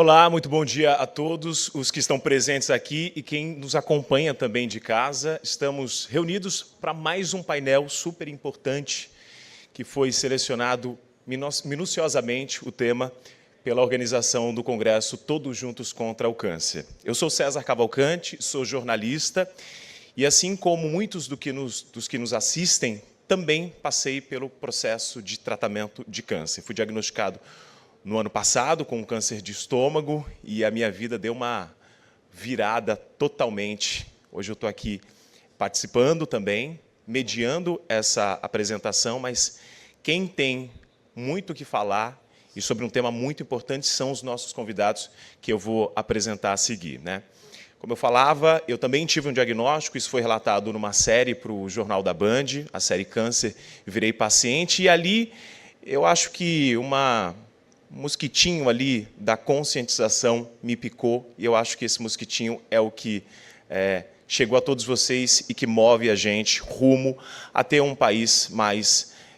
Olá, muito bom dia a todos os que estão presentes aqui e quem nos acompanha também de casa. Estamos reunidos para mais um painel super importante que foi selecionado minuciosamente o tema pela organização do Congresso Todos Juntos contra o Câncer. Eu sou César Cavalcante, sou jornalista e, assim como muitos dos que nos assistem, também passei pelo processo de tratamento de câncer. Fui diagnosticado no ano passado com um câncer de estômago e a minha vida deu uma virada totalmente. Hoje eu estou aqui participando também, mediando essa apresentação, mas quem tem muito o que falar e sobre um tema muito importante são os nossos convidados que eu vou apresentar a seguir, né? Como eu falava, eu também tive um diagnóstico, isso foi relatado numa série para o Jornal da Band, a série Câncer, Virei Paciente, e ali eu acho que um mosquitinho ali da conscientização me picou, e eu acho que esse mosquitinho é o que chegou a todos vocês e que move a gente rumo a ter um país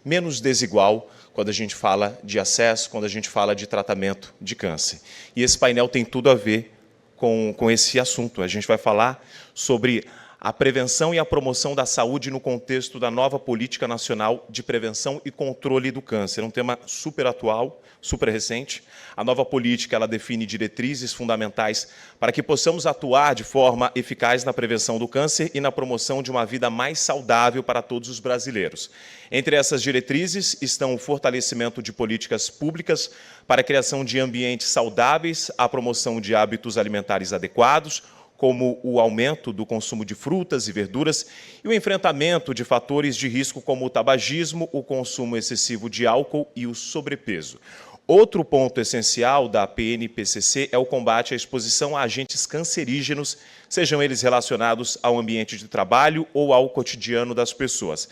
menos desigual quando a gente fala de acesso, quando a gente fala de tratamento de câncer. E esse painel tem tudo a ver com esse assunto. A gente vai falar sobre a prevenção e a promoção da saúde no contexto da nova Política Nacional de Prevenção e Controle do Câncer. É um tema super atual, super recente. A nova política ela define diretrizes fundamentais para que possamos atuar de forma eficaz na prevenção do câncer e na promoção de uma vida mais saudável para todos os brasileiros. Entre essas diretrizes estão o fortalecimento de políticas públicas para a criação de ambientes saudáveis, a promoção de hábitos alimentares adequados, como o aumento do consumo de frutas e verduras e o enfrentamento de fatores de risco como o tabagismo, o consumo excessivo de álcool e o sobrepeso. Outro ponto essencial da PNPCC é o combate à exposição a agentes cancerígenos, sejam eles relacionados ao ambiente de trabalho ou ao cotidiano das pessoas.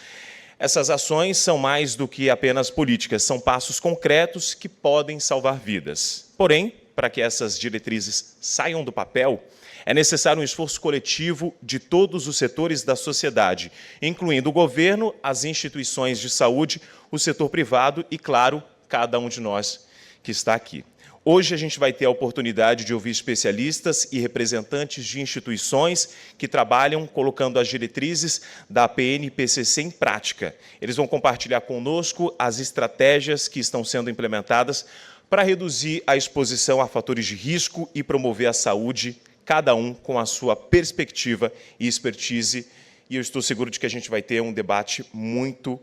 Essas ações são mais do que apenas políticas, são passos concretos que podem salvar vidas. Porém, para que essas diretrizes saiam do papel, é necessário um esforço coletivo de todos os setores da sociedade, incluindo o governo, as instituições de saúde, o setor privado e, claro, cada um de nós que está aqui. Hoje a gente vai ter a oportunidade de ouvir especialistas e representantes de instituições que trabalham colocando as diretrizes da PNPCC em prática. Eles vão compartilhar conosco as estratégias que estão sendo implementadas para reduzir a exposição a fatores de risco e promover a saúde, cada um com a sua perspectiva e expertise. E eu estou seguro de que a gente vai ter um debate muito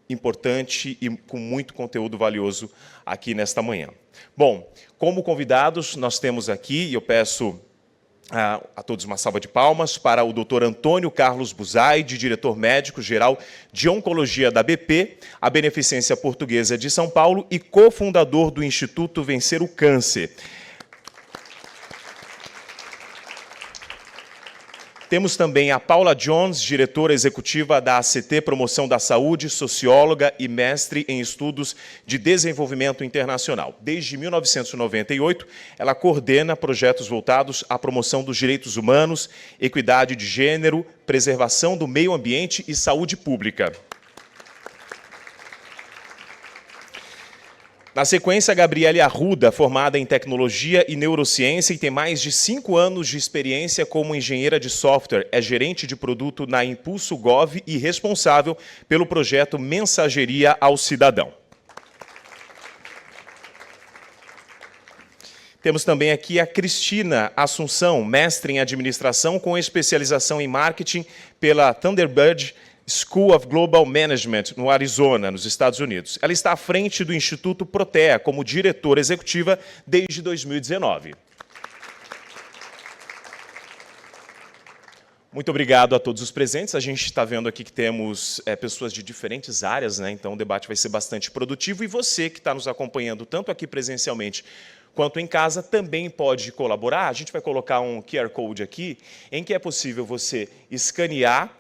importante e com muito conteúdo valioso aqui nesta manhã. Bom, como convidados, nós temos aqui, e eu peço a todos uma salva de palmas, para o Dr. Antônio Carlos Buzaide, diretor médico-geral de Oncologia da BP, a Beneficência Portuguesa de São Paulo e cofundador do Instituto Vencer o Câncer. Temos também a Paula Jones, diretora executiva da ACT Promoção da Saúde, socióloga e mestre em estudos de desenvolvimento internacional. Desde 1998, ela coordena projetos voltados à promoção dos direitos humanos, equidade de gênero, preservação do meio ambiente e saúde pública. Na sequência, Gabriele Arruda, formada em Tecnologia e Neurociência e tem mais de 5 anos de experiência como engenheira de software, é gerente de produto na Impulso Gov e responsável pelo projeto Mensageria ao Cidadão. Temos também aqui a Cristina Assunção, mestre em administração com especialização em marketing pela Thunderbird School of Global Management, no Arizona, nos Estados Unidos. Ela está à frente do Instituto Protea, como diretora executiva desde 2019. Muito obrigado a todos os presentes. A gente está vendo aqui que temos pessoas de diferentes áreas, né? Então o debate vai ser bastante produtivo. E você que está nos acompanhando, tanto aqui presencialmente quanto em casa, também pode colaborar. A gente vai colocar um QR Code aqui, em que é possível você escanear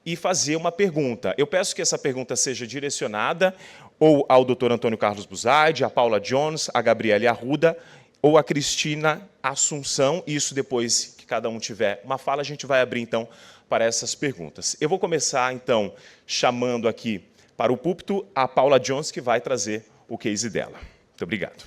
e fazer uma pergunta. Eu peço que essa pergunta seja direcionada ou ao Dr. Antônio Carlos Buzaide, a Paula Jones, a Gabriele Arruda ou a Cristina Assunção. Isso depois que cada um tiver uma fala, a gente vai abrir, então, para essas perguntas. Eu vou começar, então, chamando aqui para o púlpito a Paula Jones, que vai trazer o case dela. Muito obrigado.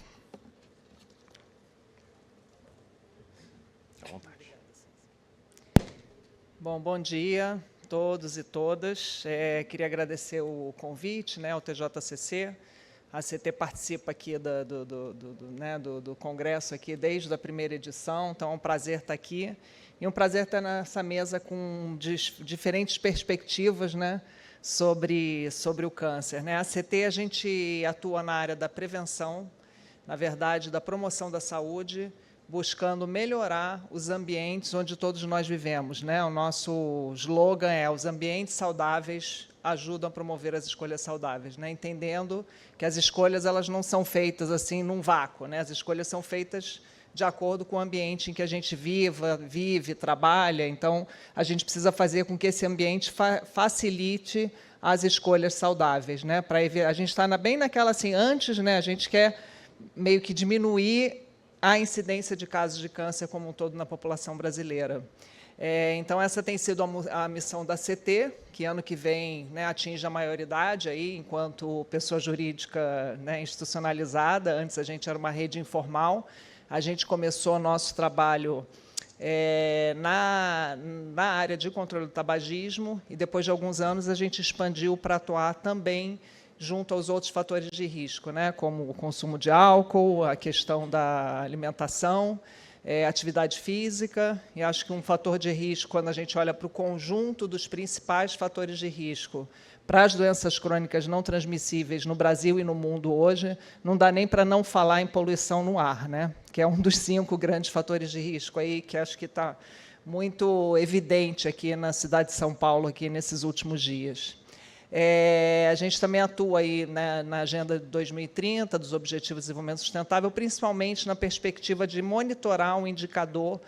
Bom dia a todos e todas. Queria agradecer o convite, ao TJCC. A CT participa aqui do congresso aqui desde a primeira edição, então é um prazer estar aqui. E um prazer estar nessa mesa com diferentes perspectivas, sobre o câncer. A CT, a gente atua na área da prevenção, na verdade, da promoção da saúde, buscando melhorar os ambientes onde todos nós vivemos. O nosso slogan é: os ambientes saudáveis ajudam a promover as escolhas saudáveis, entendendo que as escolhas elas não são feitas assim num vácuo, as escolhas são feitas de acordo com o ambiente em que a gente vive, trabalha. Então, a gente precisa fazer com que esse ambiente facilite as escolhas saudáveis. A gente está bem naquela, assim, antes, a gente quer meio que diminuir a incidência de casos de câncer como um todo na população brasileira. Então, essa tem sido a missão da CT, que ano que vem atinge a maioridade, aí, enquanto pessoa jurídica institucionalizada. Antes a gente era uma rede informal. A gente começou nosso trabalho na área de controle do tabagismo e, depois de alguns anos, a gente expandiu para atuar também junto aos outros fatores de risco, como o consumo de álcool, a questão da alimentação, atividade física. E acho que um fator de risco, quando a gente olha para o conjunto dos principais fatores de risco para as doenças crônicas não transmissíveis no Brasil e no mundo hoje, não dá nem para não falar em poluição no ar, que é um dos 5 grandes fatores de risco, aí, que acho que está muito evidente aqui na cidade de São Paulo aqui nesses últimos dias. A gente também atua aí na Agenda de 2030, dos Objetivos de Desenvolvimento Sustentável, principalmente na perspectiva de monitorar um indicador,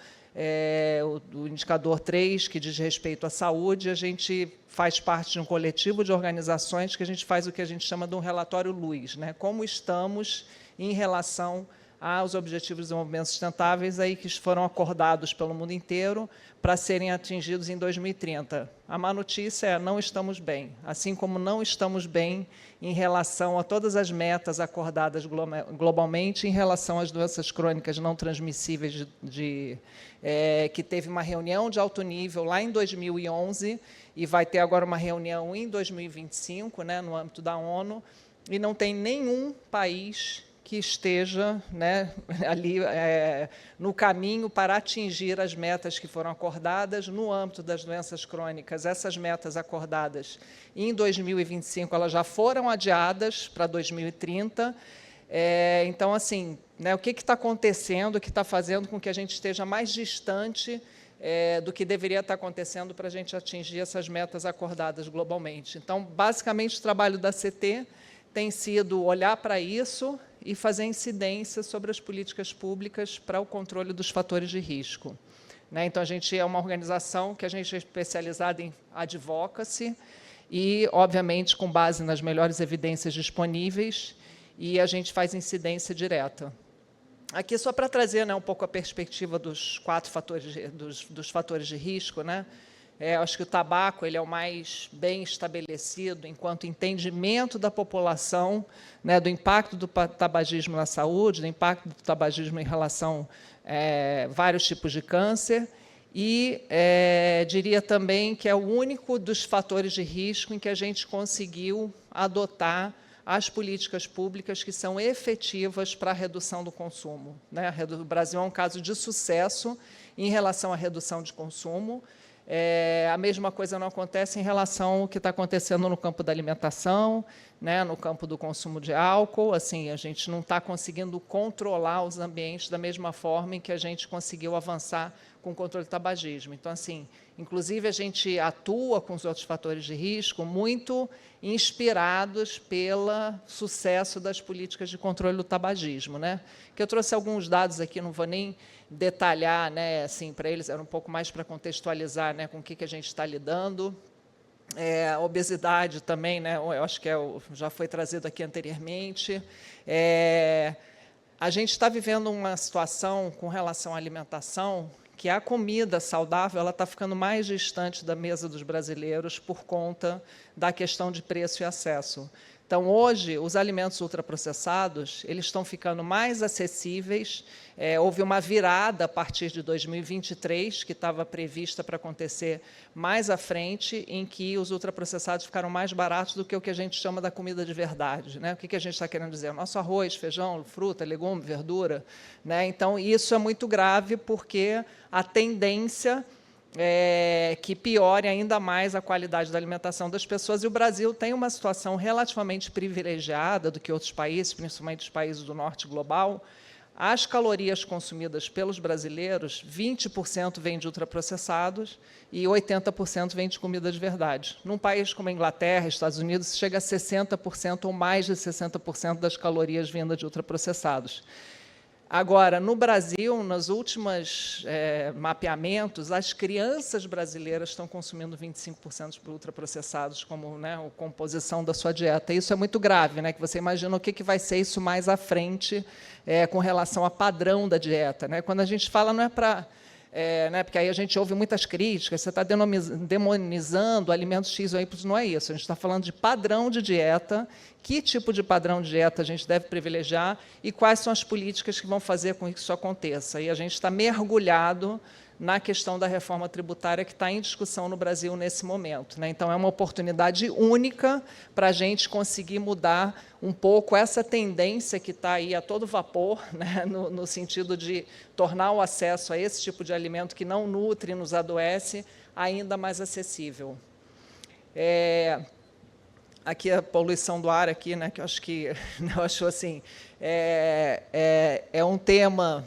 o indicador 3, que diz respeito à saúde. A gente faz parte de um coletivo de organizações que a gente faz o que a gente chama de um relatório luz, como estamos em relação aos Objetivos de Desenvolvimento Sustentáveis aí que foram acordados pelo mundo inteiro para serem atingidos em 2030. A má notícia é: não estamos bem, assim como não estamos bem em relação a todas as metas acordadas globalmente em relação às doenças crônicas não transmissíveis, que teve uma reunião de alto nível lá em 2011 e vai ter agora uma reunião em 2025, no âmbito da ONU, e não tem nenhum país que esteja ali no caminho para atingir as metas que foram acordadas no âmbito das doenças crônicas. Essas metas acordadas em 2025 elas já foram adiadas para 2030. Então, assim, o que está acontecendo, que está fazendo com que a gente esteja mais distante do que deveria estar acontecendo para a gente atingir essas metas acordadas globalmente. Então, basicamente, o trabalho da CT tem sido olhar para isso e fazer incidência sobre as políticas públicas para o controle dos fatores de risco. Então, a gente é uma organização que a gente é especializada em advocacy e, obviamente, com base nas melhores evidências disponíveis, e a gente faz incidência direta. Aqui, só para trazer um pouco a perspectiva dos 4 fatores, dos fatores de risco, acho que o tabaco ele é o mais bem estabelecido enquanto entendimento da população, do impacto do tabagismo na saúde, do impacto do tabagismo em relação a vários tipos de câncer, e diria também que é o único dos fatores de risco em que a gente conseguiu adotar as políticas públicas que são efetivas para a redução do consumo. O Brasil é um caso de sucesso em relação à redução de consumo. A mesma coisa não acontece em relação ao que está acontecendo no campo da alimentação, no campo do consumo de álcool. Assim, a gente não está conseguindo controlar os ambientes da mesma forma em que a gente conseguiu avançar com o controle do tabagismo. Então, assim, inclusive, a gente atua com os outros fatores de risco muito inspirados pelo sucesso das políticas de controle do tabagismo. Que eu trouxe alguns dados aqui, não vou nem detalhar, assim, para eles, era um pouco mais para contextualizar com o que a gente está lidando. A obesidade também, eu acho que já foi trazido aqui anteriormente. A gente está vivendo uma situação com relação à alimentação que a comida saudável ela está ficando mais distante da mesa dos brasileiros por conta da questão de preço e acesso. Então, hoje, os alimentos ultraprocessados, eles estão ficando mais acessíveis. Houve uma virada a partir de 2023, que estava prevista para acontecer mais à frente, em que os ultraprocessados ficaram mais baratos do que o que a gente chama da comida de verdade, né? O que a gente está querendo dizer? Nosso arroz, feijão, fruta, legume, verdura, né? Então, isso é muito grave, porque a tendência que piore ainda mais a qualidade da alimentação das pessoas. E o Brasil tem uma situação relativamente privilegiada do que outros países, principalmente os países do norte global. As calorias consumidas pelos brasileiros, 20% vêm de ultraprocessados e 80% vêm de comida de verdade. Num país como a Inglaterra, Estados Unidos, chega a 60% ou mais de 60% das calorias vindas de ultraprocessados. Agora, no Brasil, nos últimos mapeamentos, as crianças brasileiras estão consumindo 25% de ultraprocessados como, né, a composição da sua dieta. Isso é muito grave, né, que você imagina o que vai ser isso mais à frente com relação a padrão da dieta, né? Quando a gente fala, não é para... né, porque aí a gente ouve muitas críticas, você está demonizando alimentos X ou Y, não é isso. A gente está falando de padrão de dieta, que tipo de padrão de dieta a gente deve privilegiar e quais são as políticas que vão fazer com que isso aconteça. E a gente está mergulhado na questão da reforma tributária que está em discussão no Brasil nesse momento, né? Então, é uma oportunidade única para a gente conseguir mudar um pouco essa tendência que está aí a todo vapor, né? no sentido de tornar o acesso a esse tipo de alimento que não nutre e nos adoece ainda mais acessível. Aqui a poluição do ar, aqui, né, que eu acho assim, é um tema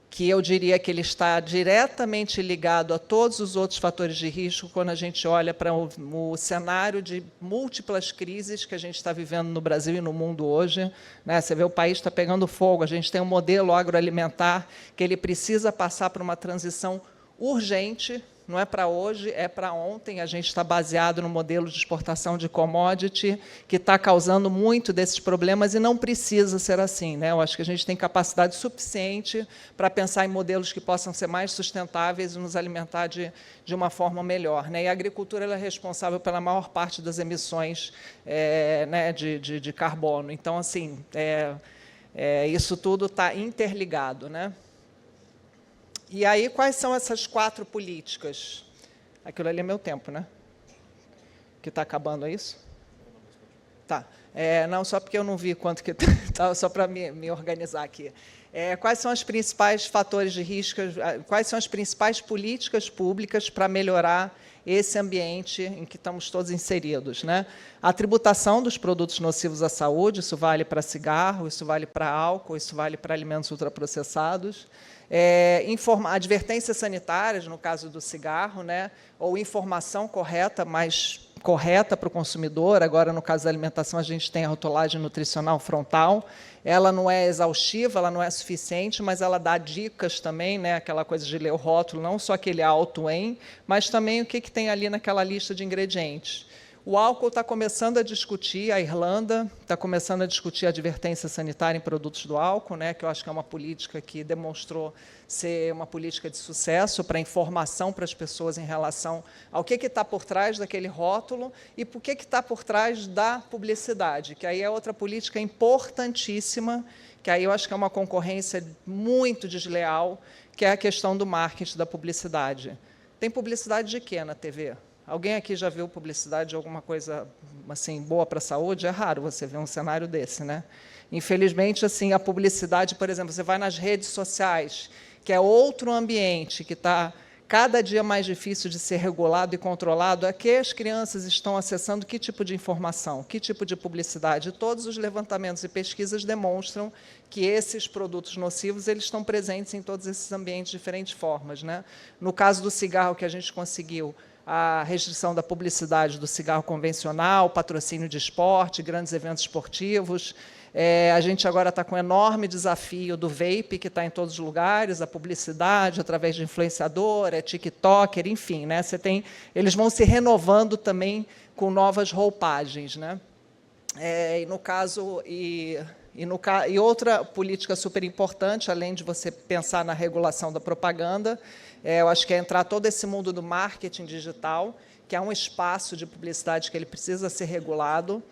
que eu diria que ele está diretamente ligado a todos os outros fatores de risco quando a gente olha para o cenário de múltiplas crises que a gente está vivendo no Brasil e no mundo hoje, né? Você vê, o país está pegando fogo, a gente tem um modelo agroalimentar que ele precisa passar por uma transição urgente, não é para hoje, é para ontem. A gente está baseado no modelo de exportação de commodity, que está causando muito desses problemas, e não precisa ser assim, né? Eu acho que a gente tem capacidade suficiente para pensar em modelos que possam ser mais sustentáveis e nos alimentar de uma forma melhor, né? E a agricultura ela é responsável pela maior parte das emissões né, de carbono. Então, assim, isso tudo está interligado, né? E aí, quais são essas 4 políticas? Aquilo ali é meu tempo, né? Que está acabando, é isso? Tá. Não, só porque eu não vi quanto que está, só para me organizar aqui. Quais são os principais fatores de risco, quais são as principais políticas públicas para melhorar esse ambiente em que estamos todos inseridos, né? A tributação dos produtos nocivos à saúde, isso vale para cigarro, isso vale para álcool, isso vale para alimentos ultraprocessados. Advertências sanitárias, no caso do cigarro, né? Ou informação correta, mais correta para o consumidor. Agora, no caso da alimentação, a gente tem a rotulagem nutricional frontal. Ela não é exaustiva, ela não é suficiente, mas ela dá dicas também, né? Aquela coisa de ler o rótulo, não só aquele auto em, mas também o que tem ali naquela lista de ingredientes. O álcool está começando a discutir, a Irlanda está começando a discutir a advertência sanitária em produtos do álcool, né, que eu acho que é uma política que demonstrou ser uma política de sucesso para informação para as pessoas em relação ao que está por trás daquele rótulo e por que está por trás da publicidade, que aí é outra política importantíssima, que aí eu acho que é uma concorrência muito desleal, que é a questão do marketing da publicidade. Tem publicidade de quê na TV? Alguém aqui já viu publicidade de alguma coisa assim, boa para a saúde? É raro você ver um cenário desse, né? Infelizmente, assim, a publicidade, por exemplo, você vai nas redes sociais, que é outro ambiente que está cada dia mais difícil de ser regulado e controlado, é que as crianças estão acessando que tipo de informação, que tipo de publicidade. Todos os levantamentos e pesquisas demonstram que esses produtos nocivos eles estão presentes em todos esses ambientes de diferentes formas, né? No caso do cigarro, que a gente conseguiu a restrição da publicidade do cigarro convencional, patrocínio de esporte, grandes eventos esportivos. A gente agora está com um enorme desafio do vape, que está em todos os lugares, a publicidade através de influenciador, TikToker, enfim, né? Eles vão se renovando também com novas roupagens, né? E outra política super importante, além de você pensar na regulação da propaganda, eu acho que é entrar todo esse mundo do marketing digital, que é um espaço de publicidade que ele precisa ser regulado.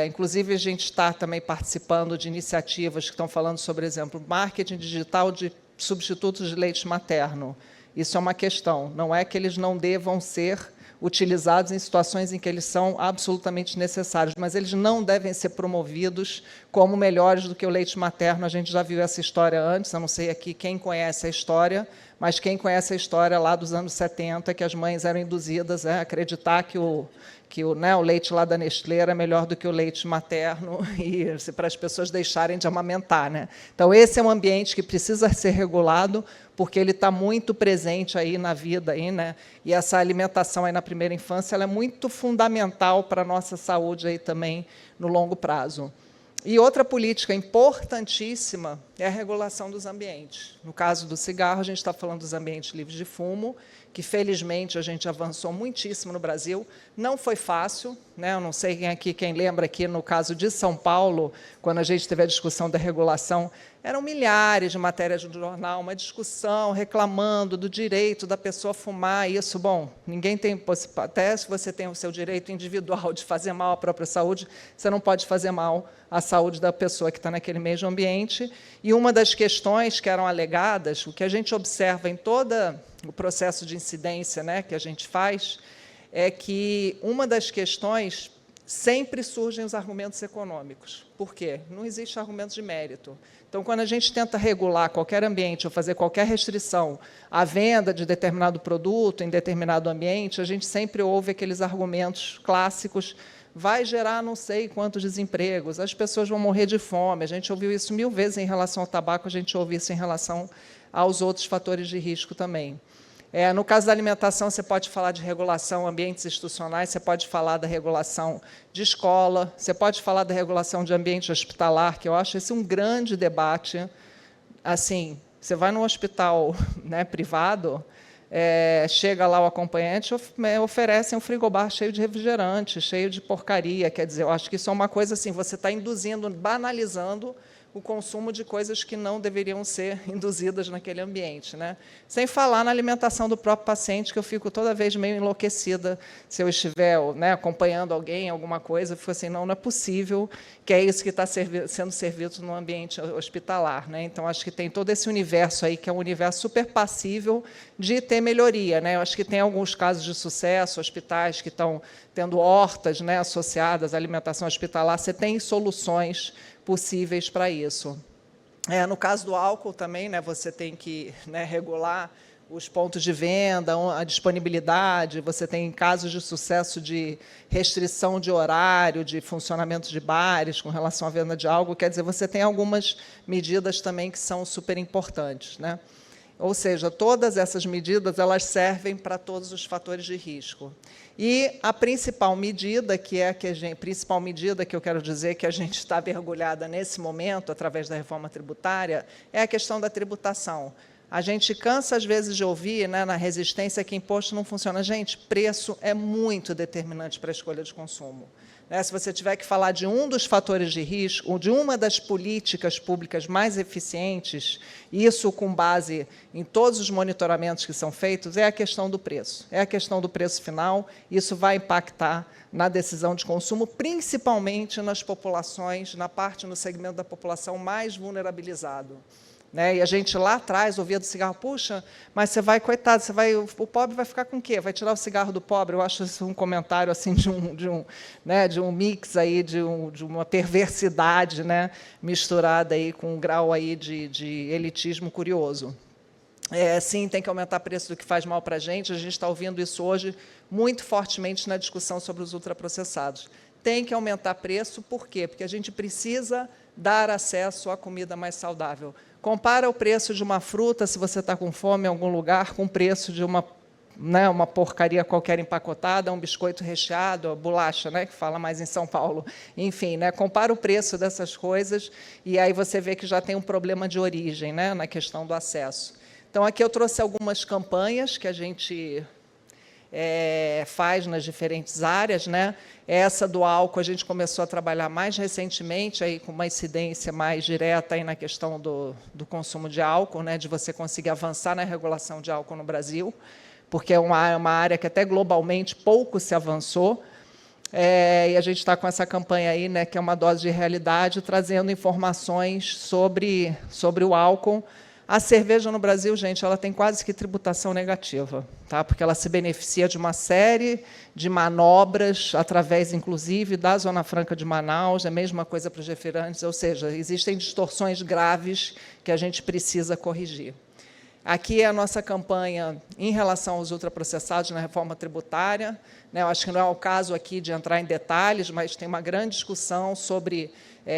Inclusive, a gente está também participando de iniciativas que estão falando sobre, exemplo, marketing digital de substitutos de leite materno. Isso é uma questão. Não é que eles não devam ser utilizados em situações em que eles são absolutamente necessários, mas eles não devem ser promovidos como melhores do que o leite materno. A gente já viu essa história antes, eu não sei aqui quem conhece a história, mas quem conhece a história lá dos anos 70, que as mães eram induzidas a acreditar que o leite lá da Nestlé era melhor do que o leite materno, e para as pessoas deixarem de amamentar, né? Então, esse é um ambiente que precisa ser regulado, porque ele está muito presente aí na vida, aí, né? E essa alimentação aí na primeira infância ela é muito fundamental para a nossa saúde aí também no longo prazo. E outra política importantíssima é a regulação dos ambientes. No caso do cigarro, a gente está falando dos ambientes livres de fumo, que, felizmente, a gente avançou muitíssimo no Brasil. Não foi fácil, né? Eu não sei quem lembra aqui, no caso de São Paulo, quando a gente teve a discussão da regulação, eram milhares de matérias no jornal, uma discussão reclamando do direito da pessoa fumar. Isso, bom, ninguém tem, até se você tem o seu direito individual de fazer mal à própria saúde, você não pode fazer mal à saúde da pessoa que está naquele mesmo ambiente. E uma das questões que eram alegadas, o que a gente observa em todo o processo de incidência, né, que a gente faz, é que uma das questões sempre surgem os argumentos econômicos. Por quê? Não existe argumento de mérito. Então, quando a gente tenta regular qualquer ambiente ou fazer qualquer restrição à venda de determinado produto em determinado ambiente, a gente sempre ouve aqueles argumentos clássicos: vai gerar não sei quantos desempregos, as pessoas vão morrer de fome. A gente ouviu isso 1000 vezes em relação ao tabaco, a gente ouve isso em relação aos outros fatores de risco também. No caso da alimentação, você pode falar de regulação, ambientes institucionais, você pode falar da regulação de escola, você pode falar da regulação de ambiente hospitalar, que eu acho esse um grande debate. Assim, você vai num hospital, né, privado, chega lá o acompanhante, oferece um frigobar cheio de refrigerante, cheio de porcaria. Quer dizer, eu acho que isso é uma coisa assim, você está induzindo, banalizando o consumo de coisas que não deveriam ser induzidas naquele ambiente, né? Sem falar na alimentação do próprio paciente, que eu fico toda vez meio enlouquecida se eu estiver, né, acompanhando alguém, alguma coisa, eu fico assim, não é possível que é isso que está sendo servido no ambiente hospitalar, né? Então, acho que tem todo esse universo aí, que é um universo super passível de ter melhoria, né? Eu acho que tem alguns casos de sucesso, hospitais que estão tendo hortas, né, associadas à alimentação hospitalar, você tem soluções possíveis para isso. No caso do álcool também, né, você tem que, né, regular os pontos de venda, a disponibilidade, você tem casos de sucesso de restrição de horário, de funcionamento de bares com relação à venda de álcool, quer dizer, você tem algumas medidas também que são super importantes, né? Ou seja, todas essas medidas elas servem para todos os fatores de risco. E a principal medida, que eu quero dizer que a gente está mergulhada nesse momento, através da reforma tributária, é a questão da tributação. A gente cansa, às vezes, de ouvir, né, na resistência, que imposto não funciona. Gente, preço é muito determinante para a escolha de consumo. Se você tiver que falar de um dos fatores de risco, ou de uma das políticas públicas mais eficientes, isso com base em todos os monitoramentos que são feitos, é a questão do preço. É a questão do preço final, isso vai impactar na decisão de consumo, principalmente nas populações, no segmento da população mais vulnerabilizado. E a gente, lá atrás, ouvia do cigarro, puxa, mas você vai, coitado, o pobre vai ficar com o quê? Vai tirar o cigarro do pobre? Eu acho isso um comentário assim, de um mix, aí, de uma perversidade, né, misturada aí, com um grau aí de elitismo curioso. Sim, tem que aumentar o preço do que faz mal para a gente está ouvindo isso hoje muito fortemente na discussão sobre os ultraprocessados. Tem que aumentar preço, por quê? Porque a gente precisa dar acesso à comida mais saudável. Compara o preço de uma fruta, se você está com fome em algum lugar, com o preço de uma porcaria qualquer empacotada, um biscoito recheado, a bolacha, né, que fala mais em São Paulo. Enfim, né, compara o preço dessas coisas e aí você vê que já tem um problema de origem, né, na questão do acesso. Então, aqui eu trouxe algumas campanhas que a gente faz nas diferentes áreas, né? Essa do álcool a gente começou a trabalhar mais recentemente, aí, com uma incidência mais direta aí na questão do consumo de álcool, né? De você conseguir avançar na regulação de álcool no Brasil, porque é uma área que até globalmente pouco se avançou. E a gente está com essa campanha aí, né, que é uma dose de realidade, trazendo informações sobre o álcool. A cerveja no Brasil, gente, ela tem quase que tributação negativa, tá? Porque ela se beneficia de uma série de manobras, através, inclusive, da Zona Franca de Manaus, é a mesma coisa para os refrigerantes, ou seja, existem distorções graves que a gente precisa corrigir. Aqui é a nossa campanha em relação aos ultraprocessados na reforma tributária. Eu acho que não é o caso aqui de entrar em detalhes, mas tem uma grande discussão sobre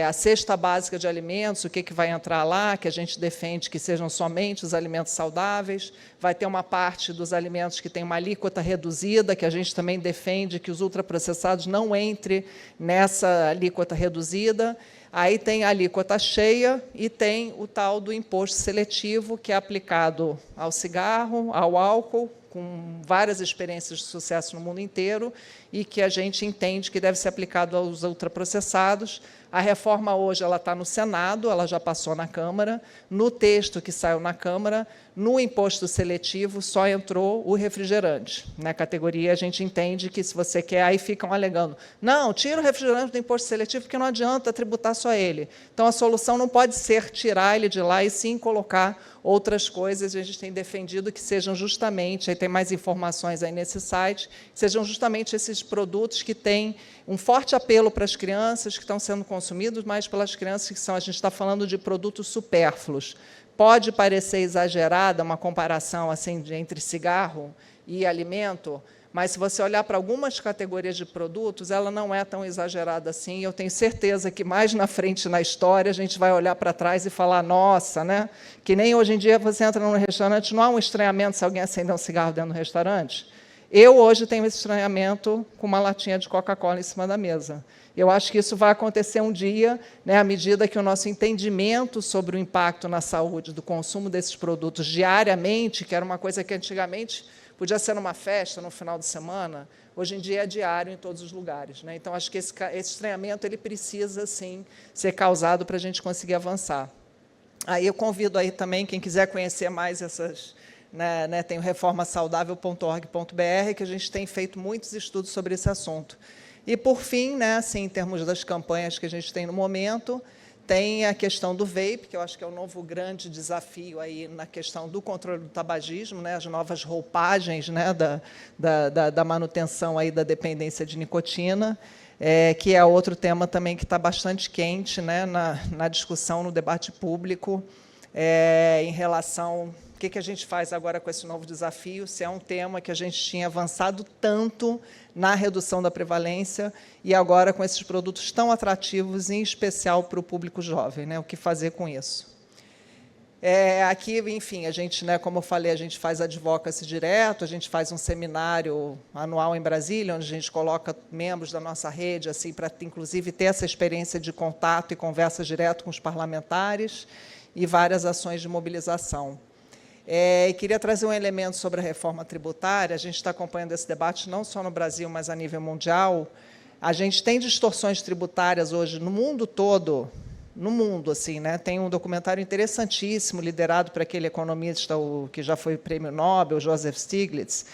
a cesta básica de alimentos, o que vai entrar lá, que a gente defende que sejam somente os alimentos saudáveis. Vai ter uma parte dos alimentos que tem uma alíquota reduzida, que a gente também defende que os ultraprocessados não entrem nessa alíquota reduzida. Aí tem a alíquota cheia e tem o tal do imposto seletivo, que é aplicado ao cigarro, ao álcool, com várias experiências de sucesso no mundo inteiro, e que a gente entende que deve ser aplicado aos ultraprocessados. A reforma hoje ela está no Senado, ela já passou na Câmara. No texto que saiu na Câmara, no imposto seletivo, só entrou o refrigerante. Na categoria, a gente entende que, se você quer, aí ficam alegando, não, tira o refrigerante do imposto seletivo, porque não adianta tributar só ele. Então, a solução não pode ser tirar ele de lá, e sim colocar outras coisas. A gente tem defendido que sejam justamente, aí tem mais informações aí nesse site, sejam justamente esses produtos que têm um forte apelo para as crianças, que estão sendo consumidos mais pelas crianças, que são, a gente está falando de produtos supérfluos. Pode parecer exagerada uma comparação assim entre cigarro e alimento, mas, se você olhar para algumas categorias de produtos, ela não é tão exagerada assim. Eu tenho certeza que, mais na frente na história, a gente vai olhar para trás e falar, nossa, né? Que nem hoje em dia você entra num restaurante, não há um estranhamento se alguém acender um cigarro dentro do restaurante? Eu, hoje, tenho esse estranhamento com uma latinha de Coca-Cola em cima da mesa. Eu acho que isso vai acontecer um dia, né, à medida que o nosso entendimento sobre o impacto na saúde do consumo desses produtos diariamente, que era uma coisa que antigamente podia ser numa festa, no final de semana, hoje em dia é diário em todos os lugares. Né? Então, acho que esse estranhamento ele precisa, sim, ser causado para a gente conseguir avançar. Aí eu convido aí também, quem quiser conhecer mais essas... tem o reformasaudável.org.br, que a gente tem feito muitos estudos sobre esse assunto. E, por fim, assim, em termos das campanhas que a gente tem no momento, tem a questão do vape, que eu acho que é o novo grande desafio aí na questão do controle do tabagismo, as novas roupagens da manutenção aí da dependência de nicotina, que é outro tema também que está bastante quente na discussão, no debate público, em relação... O que a gente faz agora com esse novo desafio, se é um tema que a gente tinha avançado tanto na redução da prevalência, e agora com esses produtos tão atrativos, em especial para o público jovem, o que fazer com isso? Aqui, enfim, a gente, como eu falei, a gente faz advocacy direto, a gente faz um seminário anual em Brasília, onde a gente coloca membros da nossa rede, assim, para, inclusive, ter essa experiência de contato e conversa direto com os parlamentares, e várias ações de mobilização. E queria trazer um elemento sobre a reforma tributária. A gente está acompanhando esse debate não só no Brasil, mas a nível mundial. A gente tem distorções tributárias hoje no mundo todo, no mundo, assim, tem um documentário interessantíssimo, liderado por aquele economista que já foi prêmio Nobel, Joseph Stiglitz.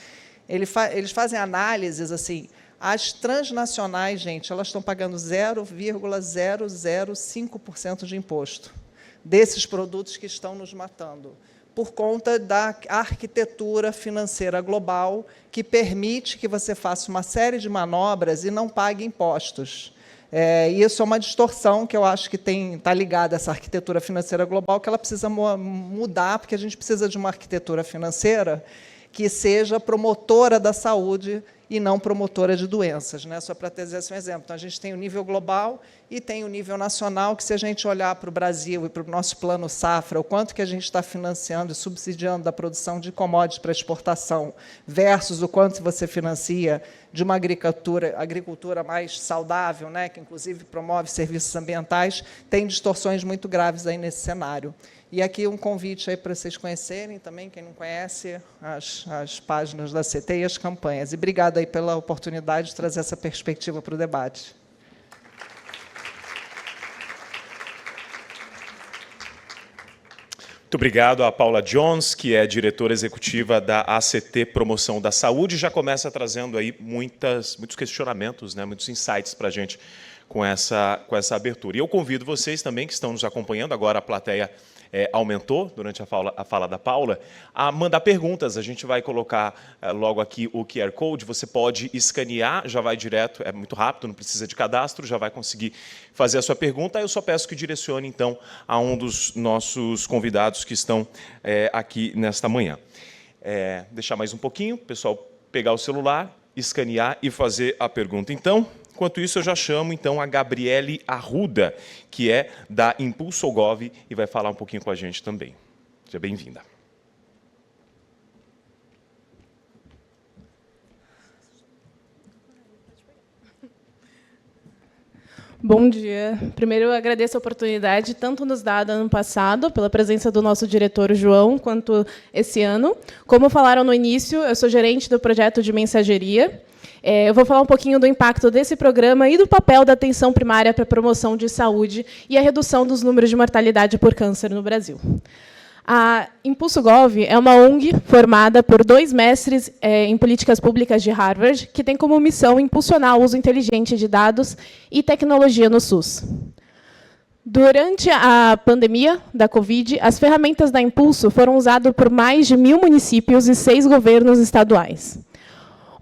Eles fazem análises assim, as transnacionais, gente, elas estão pagando 0,005% de imposto desses produtos que estão nos matando, por conta da arquitetura financeira global, que permite que você faça uma série de manobras e não pague impostos. E isso é uma distorção que eu acho que está ligada a essa arquitetura financeira global, que ela precisa mudar, porque a gente precisa de uma arquitetura financeira que seja promotora da saúde e não promotora de doenças. Só para trazer esse um exemplo. Então, a gente tem o nível global e tem o nível nacional, que, se a gente olhar para o Brasil e para o nosso plano safra, o quanto que a gente está financiando e subsidiando da produção de commodities para exportação, versus o quanto você financia de uma agricultura mais saudável, que, inclusive, promove serviços ambientais, tem distorções muito graves aí nesse cenário. E aqui um convite aí para vocês conhecerem também, quem não conhece, as páginas da CT e as campanhas. E obrigada aí pela oportunidade de trazer essa perspectiva para o debate. Muito obrigado a Paula Jones, que é diretora executiva da ACT Promoção da Saúde, já começa trazendo aí muitos questionamentos, né, muitos insights para a gente com essa abertura. E eu convido vocês também, que estão nos acompanhando, agora a plateia aumentou durante a fala da Paula, a mandar perguntas. A gente vai colocar logo aqui o QR Code, você pode escanear, já vai direto, é muito rápido, não precisa de cadastro, já vai conseguir fazer a sua pergunta. Eu só peço que direcione, então, a um dos nossos convidados que estão aqui nesta manhã. Deixar mais um pouquinho, o pessoal pegar o celular, escanear e fazer a pergunta. Então, enquanto isso, eu já chamo, então, a Gabriele Arruda, que é da Impulso.gov e vai falar um pouquinho com a gente também. Seja bem-vinda. Bom dia. Primeiro, eu agradeço a oportunidade, tanto nos dada ano passado, pela presença do nosso diretor, João, quanto esse ano. Como falaram no início, eu sou gerente do projeto de mensageria. Eu vou falar um pouquinho do impacto desse programa e do papel da atenção primária para a promoção de saúde e a redução dos números de mortalidade por câncer no Brasil. A Impulso.gov é uma ONG formada por 2 mestres em políticas públicas de Harvard, que tem como missão impulsionar o uso inteligente de dados e tecnologia no SUS. Durante a pandemia da Covid, as ferramentas da Impulso foram usadas por mais de 1.000 municípios e 6 governos estaduais.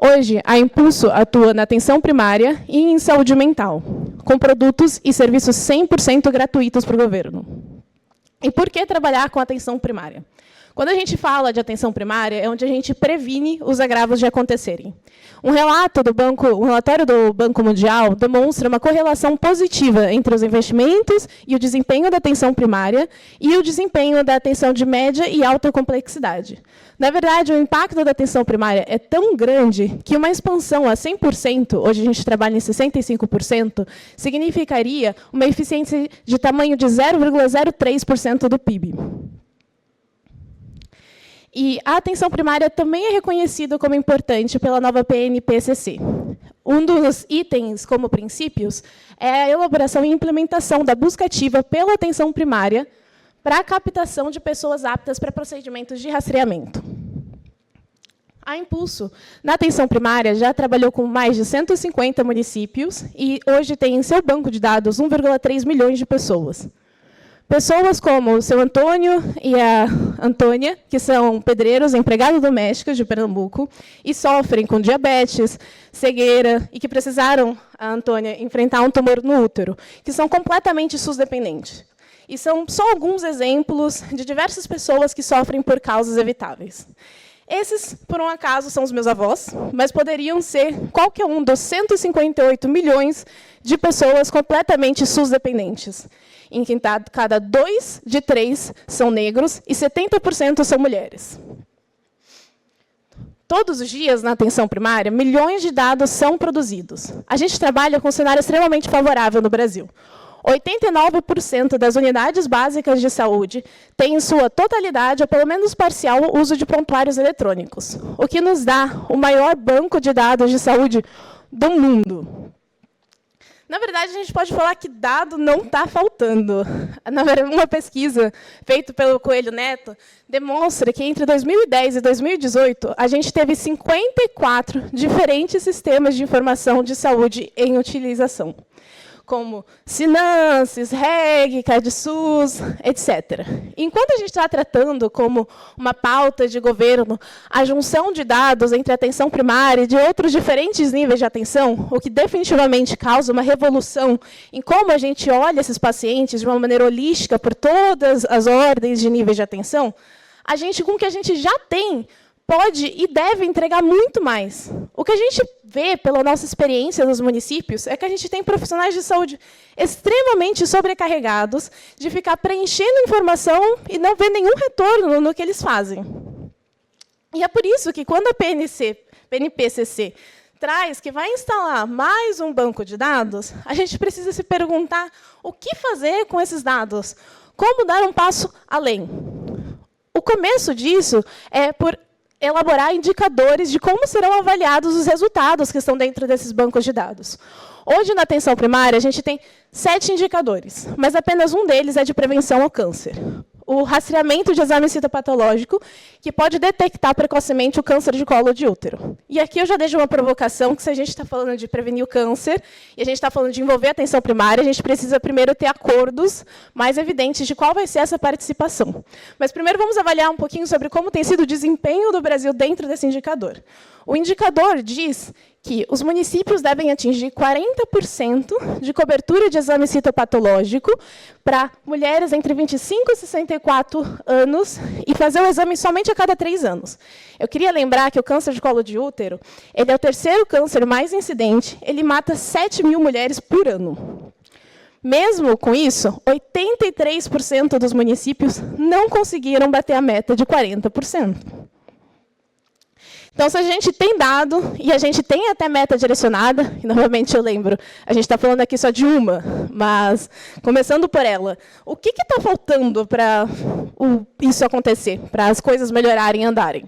Hoje, a Impulso atua na atenção primária e em saúde mental, com produtos e serviços 100% gratuitos para o governo. E por que trabalhar com atenção primária? Quando a gente fala de atenção primária, é onde a gente previne os agravos de acontecerem. Um relatório do Banco Mundial demonstra uma correlação positiva entre os investimentos e o desempenho da atenção primária e o desempenho da atenção de média e alta complexidade. Na verdade, o impacto da atenção primária é tão grande que uma expansão a 100%, hoje a gente trabalha em 65%, significaria uma eficiência de tamanho de 0,03% do PIB. E a atenção primária também é reconhecida como importante pela nova PNPCC. Um dos itens como princípios é a elaboração e implementação da busca ativa pela atenção primária para a captação de pessoas aptas para procedimentos de rastreamento. A Impulso, na atenção primária, já trabalhou com mais de 150 municípios e hoje tem em seu banco de dados 1,3 milhões de pessoas. Pessoas como o seu Antônio e a Antônia, que são pedreiros, empregados domésticos de Pernambuco, e sofrem com diabetes, cegueira, e que precisaram, a Antônia, enfrentar um tumor no útero, que são completamente SUS-dependentes. E são só alguns exemplos de diversas pessoas que sofrem por causas evitáveis. Esses, por um acaso, são os meus avós, mas poderiam ser qualquer um dos 158 milhões de pessoas completamente SUS-dependentes, em que cada 2 de 3 são negros e 70% são mulheres. Todos os dias, na atenção primária, milhões de dados são produzidos. A gente trabalha com um cenário extremamente favorável no Brasil. 89% das unidades básicas de saúde têm em sua totalidade, ou pelo menos parcial, o uso de prontuários eletrônicos, o que nos dá o maior banco de dados de saúde do mundo. Na verdade, a gente pode falar que dado não está faltando. Uma pesquisa feita pelo Coelho Neto demonstra que, entre 2010 e 2018, a gente teve 54 diferentes sistemas de informação de saúde em utilização, como Sinances, Reg, CardSUS, etc. Enquanto a gente está tratando como uma pauta de governo a junção de dados entre a atenção primária e de outros diferentes níveis de atenção, o que definitivamente causa uma revolução em como a gente olha esses pacientes de uma maneira holística por todas as ordens de níveis de atenção, a gente, com o que a gente já tem, pode e deve entregar muito mais. O que a gente vê pela nossa experiência nos municípios é que a gente tem profissionais de saúde extremamente sobrecarregados de ficar preenchendo informação e não ver nenhum retorno no que eles fazem. E é por isso que, quando a PNPCC traz que vai instalar mais um banco de dados, a gente precisa se perguntar o que fazer com esses dados, como dar um passo além. O começo disso é por elaborar indicadores de como serão avaliados os resultados que estão dentro desses bancos de dados. Hoje, na atenção primária, a gente tem 7 indicadores, mas apenas um deles é de prevenção ao câncer. o rastreamento de exame citopatológico, que pode detectar precocemente o câncer de colo de útero. E aqui eu já deixo uma provocação, que se a gente está falando de prevenir o câncer, e a gente está falando de envolver a atenção primária, a gente precisa primeiro ter acordos mais evidentes de qual vai ser essa participação. Mas primeiro vamos avaliar um pouquinho sobre como tem sido o desempenho do Brasil dentro desse indicador. O indicador diz que os municípios devem atingir 40% de cobertura de exame citopatológico para mulheres entre 25 e 64 anos e fazer o exame somente a cada 3 anos. Eu queria lembrar que o câncer de colo de útero ele é o terceiro câncer mais incidente, ele mata 7 mil mulheres por ano. Mesmo com isso, 83% dos municípios não conseguiram bater a meta de 40%. Então, se a gente tem dado, e a gente tem até meta direcionada, e novamente eu lembro, a gente está falando aqui só de uma, mas começando por ela, o que está faltando para isso acontecer, para as coisas melhorarem e andarem?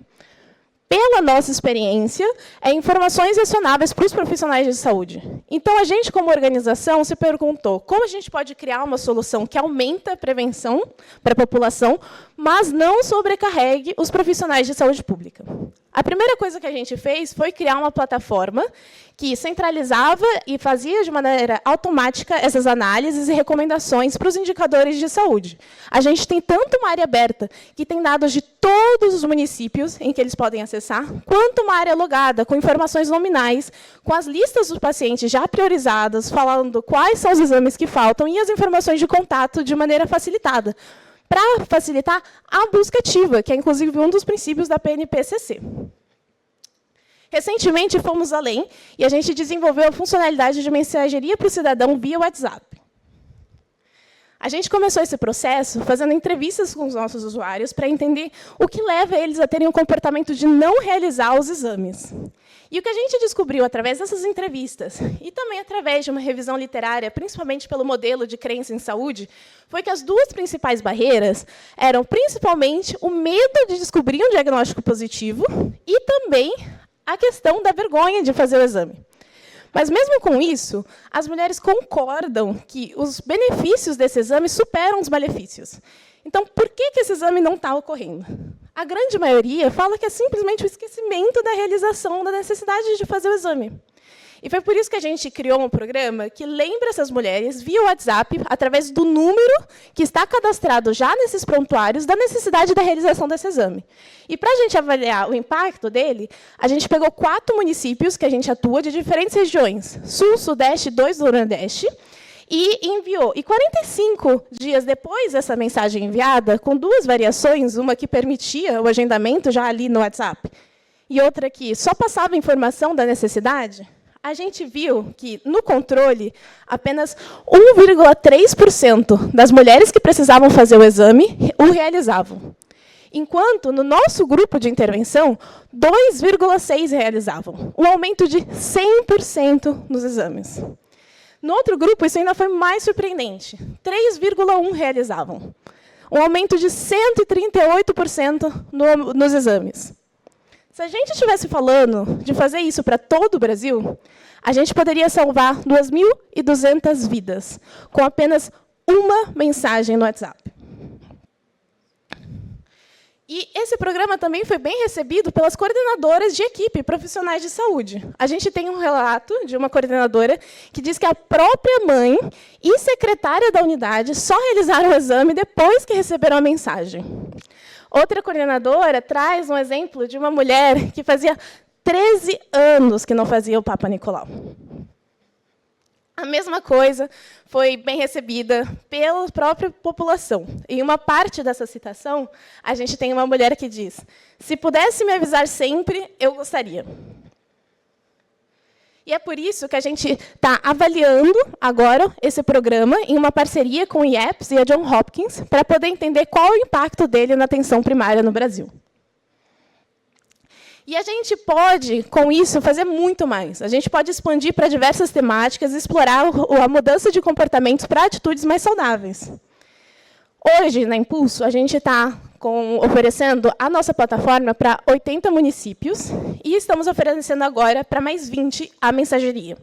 Pela nossa experiência, informações acionáveis para os profissionais de saúde. Então, a gente, como organização, se perguntou como a gente pode criar uma solução que aumenta a prevenção para a população, mas não sobrecarregue os profissionais de saúde pública. A primeira coisa que a gente fez foi criar uma plataforma que centralizava e fazia de maneira automática essas análises e recomendações para os indicadores de saúde. A gente tem tanto uma área aberta, que tem dados de todos os municípios em que eles podem acessar, quanto uma área logada, com informações nominais, com as listas dos pacientes já priorizadas, falando quais são os exames que faltam e as informações de contato de maneira facilitada, para facilitar a busca ativa, que é, inclusive, um dos princípios da PNPCC. Recentemente, fomos além e a gente desenvolveu a funcionalidade de mensageria para o cidadão via WhatsApp. A gente começou esse processo fazendo entrevistas com os nossos usuários para entender o que leva eles a terem o comportamento de não realizar os exames. E o que a gente descobriu através dessas entrevistas, e também através de uma revisão literária, principalmente pelo modelo de crença em saúde, foi que as duas principais barreiras eram, principalmente, o medo de descobrir um diagnóstico positivo e também a questão da vergonha de fazer o exame. Mas, mesmo com isso, as mulheres concordam que os benefícios desse exame superam os malefícios. Então, por que esse exame não está ocorrendo? A grande maioria fala que é simplesmente o esquecimento da realização da necessidade de fazer o exame. E foi por isso que a gente criou um programa que lembra essas mulheres, via WhatsApp, através do número que está cadastrado já nesses prontuários, da necessidade da realização desse exame. E, para a gente avaliar o impacto dele, a gente pegou 4 municípios que a gente atua, de diferentes regiões, Sul, Sudeste e 2 do Nordeste, e enviou. E 45 dias depois dessa mensagem enviada, com 2 variações, uma que permitia o agendamento já ali no WhatsApp, e outra que só passava a informação da necessidade, a gente viu que, no controle, apenas 1,3% das mulheres que precisavam fazer o exame o realizavam. Enquanto, no nosso grupo de intervenção, 2,6% realizavam, um aumento de 100% nos exames. No outro grupo, isso ainda foi mais surpreendente, 3,1% realizavam, um aumento de 138% nos exames. Se a gente estivesse falando de fazer isso para todo o Brasil, a gente poderia salvar 2.200 vidas, com apenas uma mensagem no WhatsApp. E esse programa também foi bem recebido pelas coordenadoras de equipe, profissionais de saúde. A gente tem um relato de uma coordenadora que diz que a própria mãe e secretária da unidade só realizaram o exame depois que receberam a mensagem. Outra coordenadora traz um exemplo de uma mulher que fazia 13 anos que não fazia o Papa Nicolau. A mesma coisa foi bem recebida pela própria população. Em uma parte dessa citação, a gente tem uma mulher que diz: se pudesse me avisar sempre, eu gostaria. E é por isso que a gente está avaliando agora esse programa em uma parceria com o IEPS e a Johns Hopkins para poder entender qual é o impacto dele na atenção primária no Brasil. E a gente pode, com isso, fazer muito mais. A gente pode expandir para diversas temáticas e explorar a mudança de comportamentos para atitudes mais saudáveis. Hoje, na Impulso, a gente está oferecendo a nossa plataforma para 80 municípios e estamos oferecendo agora para mais 20 a mensageria.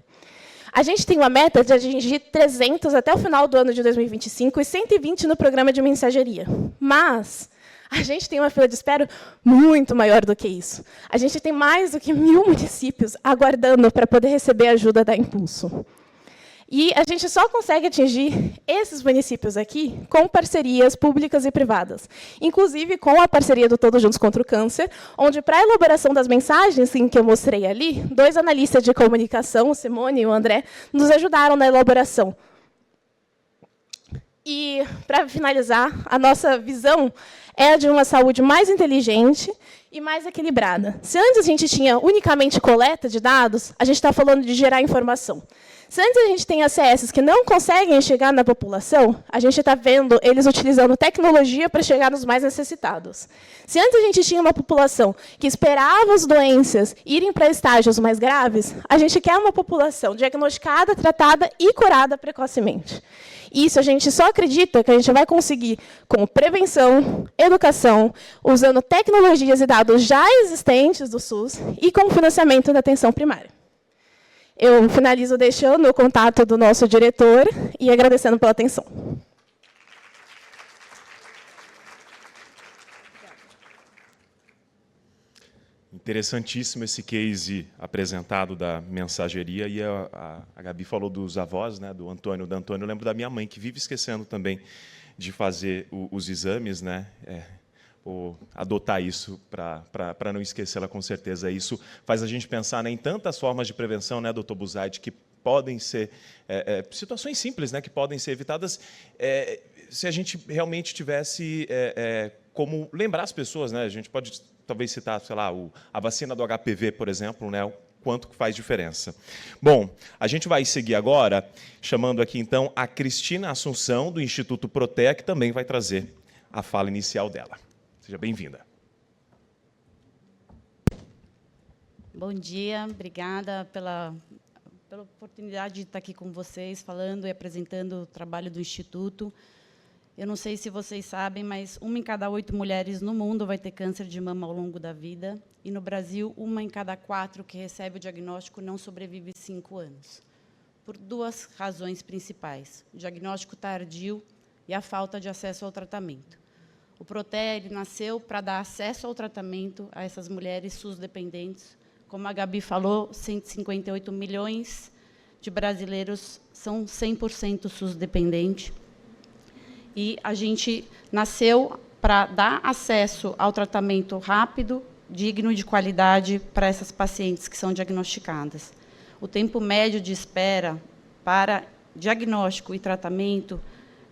A gente tem uma meta de atingir 300 até o final do ano de 2025 e 120 no programa de mensageria. Mas a gente tem uma fila de espera muito maior do que isso. A gente tem mais do que 1.000 municípios aguardando para poder receber a ajuda da Impulso. E a gente só consegue atingir esses municípios aqui com parcerias públicas e privadas, inclusive com a parceria do Todos Juntos contra o Câncer, onde, para a elaboração das mensagens que eu mostrei ali, 2 analistas de comunicação, o Simone e o André, nos ajudaram na elaboração. E, para finalizar, a nossa visão é a de uma saúde mais inteligente e mais equilibrada. Se antes a gente tinha unicamente coleta de dados, a gente está falando de gerar informação. Se antes a gente tem ACS que não conseguem chegar na população, a gente está vendo eles utilizando tecnologia para chegar nos mais necessitados. Se antes a gente tinha uma população que esperava as doenças irem para estágios mais graves, a gente quer uma população diagnosticada, tratada e curada precocemente. Isso a gente só acredita que a gente vai conseguir com prevenção, educação, usando tecnologias e dados já existentes do SUS e com financiamento da atenção primária. Eu finalizo deixando o contato do nosso diretor e agradecendo pela atenção. Interessantíssimo esse case apresentado da mensageria, e a Gabi falou dos avós, né, do Antônio. Eu lembro da minha mãe, que vive esquecendo também de fazer os exames, né? Ou adotar isso para não esquecê-la, com certeza. Isso faz a gente pensar, né, em tantas formas de prevenção, né, doutor Buzaide, que podem ser situações simples, né, que podem ser evitadas se a gente realmente tivesse como lembrar as pessoas, né? A gente pode talvez citar, sei lá, a vacina do HPV, por exemplo, né, o quanto que faz diferença. Bom, a gente vai seguir agora, chamando aqui, então, a Cristina Assunção, do Instituto Protea, que também vai trazer a fala inicial dela. Seja bem-vinda. Bom dia, obrigada pela oportunidade de estar aqui com vocês, falando e apresentando o trabalho do Instituto. Eu não sei se vocês sabem, mas 1 em cada 8 mulheres no mundo vai ter câncer de mama ao longo da vida, e no Brasil, 1 em cada 4 que recebe o diagnóstico não sobrevive 5 anos, por 2 razões principais: o diagnóstico tardio e a falta de acesso ao tratamento. O Protea ele nasceu para dar acesso ao tratamento a essas mulheres SUS-dependentes. Como a Gabi falou, 158 milhões de brasileiros são 100% SUS-dependente. E a gente nasceu para dar acesso ao tratamento rápido, digno e de qualidade para essas pacientes que são diagnosticadas. O tempo médio de espera para diagnóstico e tratamento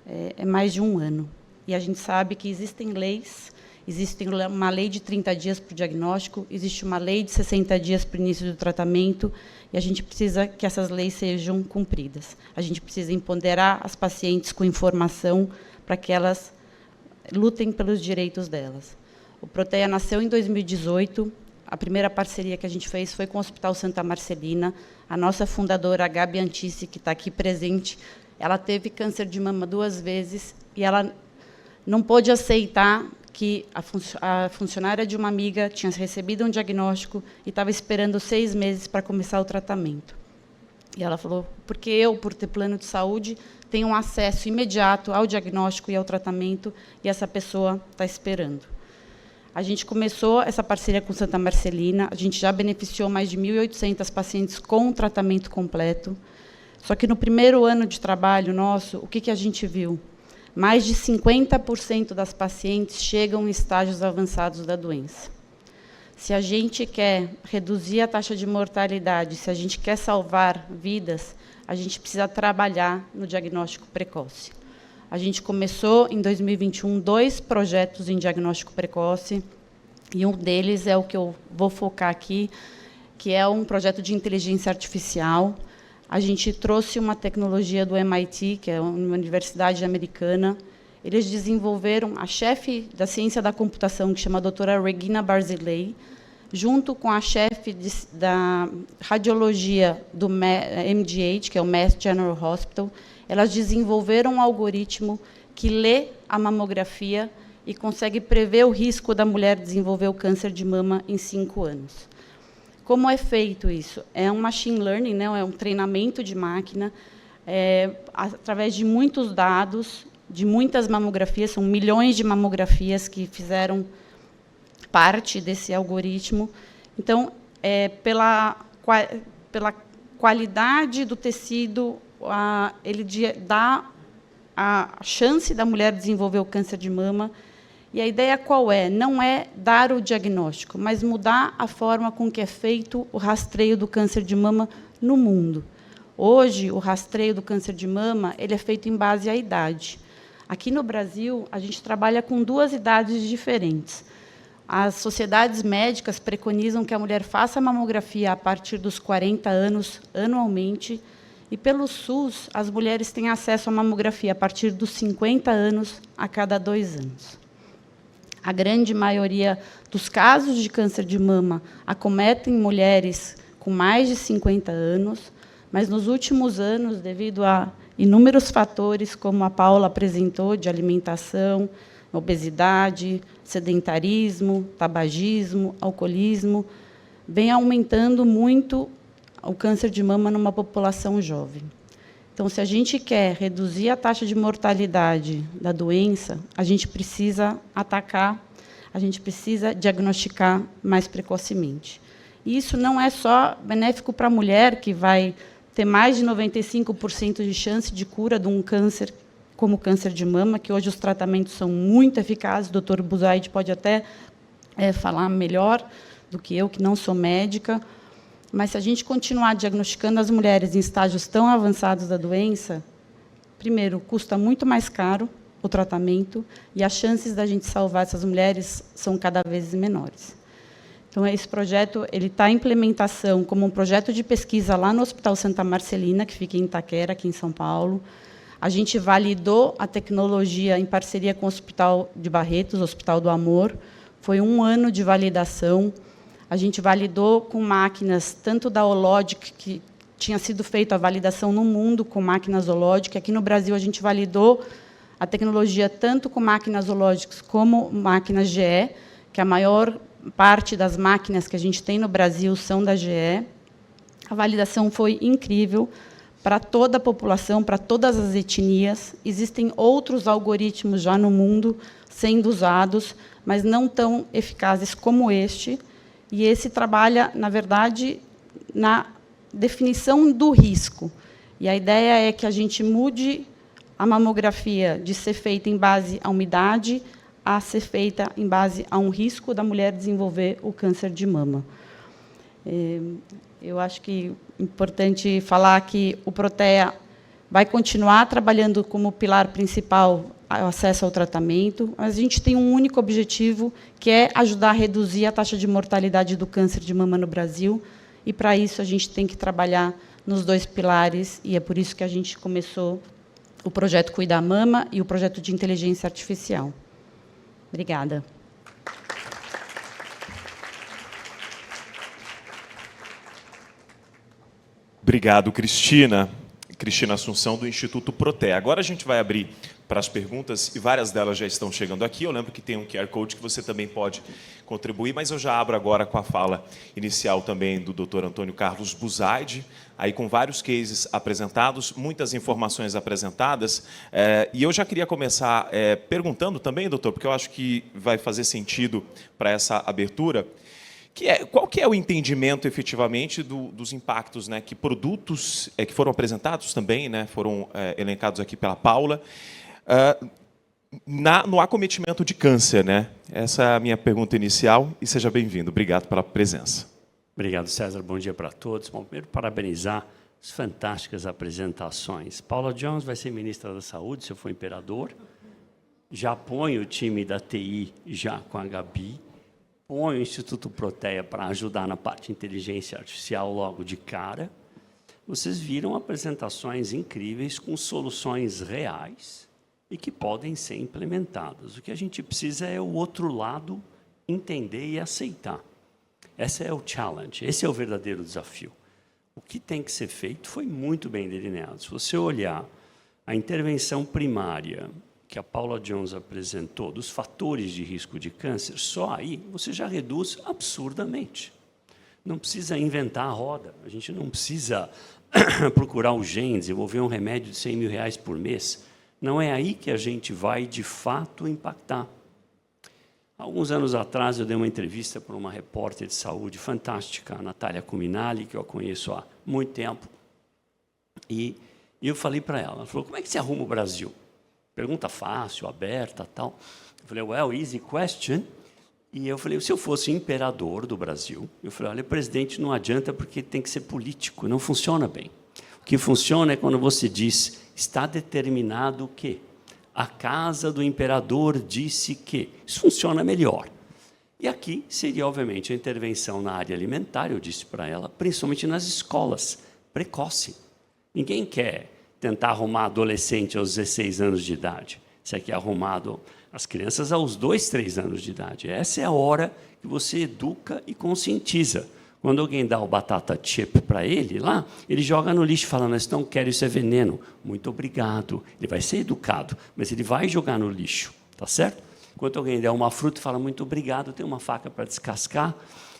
é mais de 1 ano. E a gente sabe que existem leis, existe uma lei de 30 dias para o diagnóstico, existe uma lei de 60 dias para o início do tratamento, e a gente precisa que essas leis sejam cumpridas. A gente precisa empoderar as pacientes com informação para que elas lutem pelos direitos delas. O Protea nasceu em 2018, a primeira parceria que a gente fez foi com o Hospital Santa Marcelina. A nossa fundadora, a Gabi Antice, que está aqui presente, ela teve câncer de mama 2 vezes, e ela não pôde aceitar que a funcionária de uma amiga tinha recebido um diagnóstico e estava esperando 6 meses para começar o tratamento. E ela falou, porque eu, por ter plano de saúde, tenho um acesso imediato ao diagnóstico e ao tratamento, e essa pessoa está esperando. A gente começou essa parceria com Santa Marcelina, a gente já beneficiou mais de 1.800 pacientes com tratamento completo. Só que no primeiro ano de trabalho nosso, o que a gente viu? Mais de 50% das pacientes chegam em estágios avançados da doença. Se a gente quer reduzir a taxa de mortalidade, se a gente quer salvar vidas, a gente precisa trabalhar no diagnóstico precoce. A gente começou, em 2021, 2 projetos em diagnóstico precoce, e um deles é o que eu vou focar aqui, que é um projeto de inteligência artificial. A gente trouxe uma tecnologia do MIT, que é uma universidade americana. Eles desenvolveram, a chefe da ciência da computação, que chama a doutora Regina Barzilay, junto com a chefe da radiologia do MGH, que é o Mass General Hospital, elas desenvolveram um algoritmo que lê a mamografia e consegue prever o risco da mulher desenvolver o câncer de mama em 5 anos. Como é feito isso? É um machine learning, né? É um treinamento de máquina, através de muitos dados, de muitas mamografias, são milhões de mamografias que fizeram parte desse algoritmo. Então, pela qualidade do tecido, ele dá a chance da mulher desenvolver o câncer de mama. E a ideia qual é? Não é dar o diagnóstico, mas mudar a forma com que é feito o rastreio do câncer de mama no mundo. Hoje, o rastreio do câncer de mama ele é feito em base à idade. Aqui no Brasil, a gente trabalha com 2 idades diferentes. As sociedades médicas preconizam que a mulher faça a mamografia a partir dos 40 anos, anualmente, e, pelo SUS, as mulheres têm acesso à mamografia a partir dos 50 anos, a cada 2 anos. A grande maioria dos casos de câncer de mama acometem mulheres com mais de 50 anos, mas, nos últimos anos, devido a inúmeros fatores, como a Paula apresentou, de alimentação, obesidade, sedentarismo, tabagismo, alcoolismo, vem aumentando muito o câncer de mama numa população jovem. Então, se a gente quer reduzir a taxa de mortalidade da doença, a gente precisa atacar, a gente precisa diagnosticar mais precocemente. E isso não é só benéfico para a mulher, que vai ter mais de 95% de chance de cura de um câncer, como o câncer de mama, que hoje os tratamentos são muito eficazes. O doutor Buzaide pode até falar melhor do que eu, que não sou médica. Mas, se a gente continuar diagnosticando as mulheres em estágios tão avançados da doença, primeiro, custa muito mais caro o tratamento, e as chances da gente salvar essas mulheres são cada vez menores. Então, esse projeto está em implementação como um projeto de pesquisa lá no Hospital Santa Marcelina, que fica em Itaquera, aqui em São Paulo. A gente validou a tecnologia em parceria com o Hospital de Barretos, o Hospital do Amor. Foi 1 ano de validação. A gente validou com máquinas, tanto da Hologic, que tinha sido feita a validação no mundo com máquinas Hologic. Aqui no Brasil, a gente validou a tecnologia tanto com máquinas Hologic como máquinas GE, que a maior parte das máquinas que a gente tem no Brasil são da GE. A validação foi incrível para toda a população, para todas as etnias. Existem outros algoritmos já no mundo sendo usados, mas não tão eficazes como este. E esse trabalha, na verdade, na definição do risco. E a ideia é que a gente mude a mamografia de ser feita em base à umidade a ser feita em base a um risco da mulher desenvolver o câncer de mama. Eu acho que é importante falar que o Protea vai continuar trabalhando como pilar principal o acesso ao tratamento, mas a gente tem um único objetivo, que é ajudar a reduzir a taxa de mortalidade do câncer de mama no Brasil, e, para isso, a gente tem que trabalhar nos 2 pilares, e é por isso que a gente começou o projeto Cuidar Mama e o projeto de inteligência artificial. Obrigada. Obrigado, Cristina. Cristina Assunção, do Instituto Protea. Agora a gente vai abrir para as perguntas, e várias delas já estão chegando aqui. Eu lembro que tem um QR Code que você também pode contribuir, mas eu já abro agora com a fala inicial também do Dr. Antônio Carlos Buzaide, aí com vários cases apresentados, muitas informações apresentadas, e eu já queria começar perguntando também, doutor, porque eu acho que vai fazer sentido para essa abertura, qual que é o entendimento, efetivamente, dos impactos, né, que produtos que foram apresentados também, né, foram elencados aqui pela Paula, no acometimento de câncer, né? Essa é a minha pergunta inicial, e seja bem-vindo. Obrigado pela presença. Obrigado, César. Bom dia para todos. Bom, primeiro, parabenizar as fantásticas apresentações. Paula Jones vai ser ministra da Saúde, se eu for imperador. Já põe o time da TI já com a Gabi. Põe o Instituto Protea para ajudar na parte de inteligência artificial logo de cara. Vocês viram apresentações incríveis com soluções reais e que podem ser implementadas. O que a gente precisa é o outro lado entender e aceitar. Esse é o challenge, esse é o verdadeiro desafio. O que tem que ser feito foi muito bem delineado. Se você olhar a intervenção primária que a Paula Jones apresentou, dos fatores de risco de câncer, só aí você já reduz absurdamente. Não precisa inventar a roda. A gente não precisa procurar o gene, desenvolver um remédio de 100 mil reais por mês. Não é aí que a gente vai, de fato, impactar. Alguns anos atrás, eu dei uma entrevista para uma repórter de saúde fantástica, a Natália Cuminali, que eu conheço há muito tempo. E eu falei para ela, falou, como é que se arruma o Brasil? Pergunta fácil, aberta, tal. Eu falei, well, easy question. E eu falei, se eu fosse imperador do Brasil, eu falei, olha, presidente não adianta porque tem que ser político, não funciona bem. O que funciona é quando você diz, está determinado que a casa do imperador disse que. Isso funciona melhor. E aqui seria, obviamente, a intervenção na área alimentar, eu disse para ela, principalmente nas escolas, precoce. Ninguém quer tentar arrumar adolescente aos 16 anos de idade. Você quer arrumar as crianças aos 2, 3 anos de idade. Essa é a hora que você educa e conscientiza. Quando alguém dá o batata chip para ele lá, ele joga no lixo e fala, mas não quero, isso é veneno. Muito obrigado. Ele vai ser educado, mas ele vai jogar no lixo, tá certo? Enquanto alguém der uma fruta e fala, muito obrigado, tem uma faca para descascar,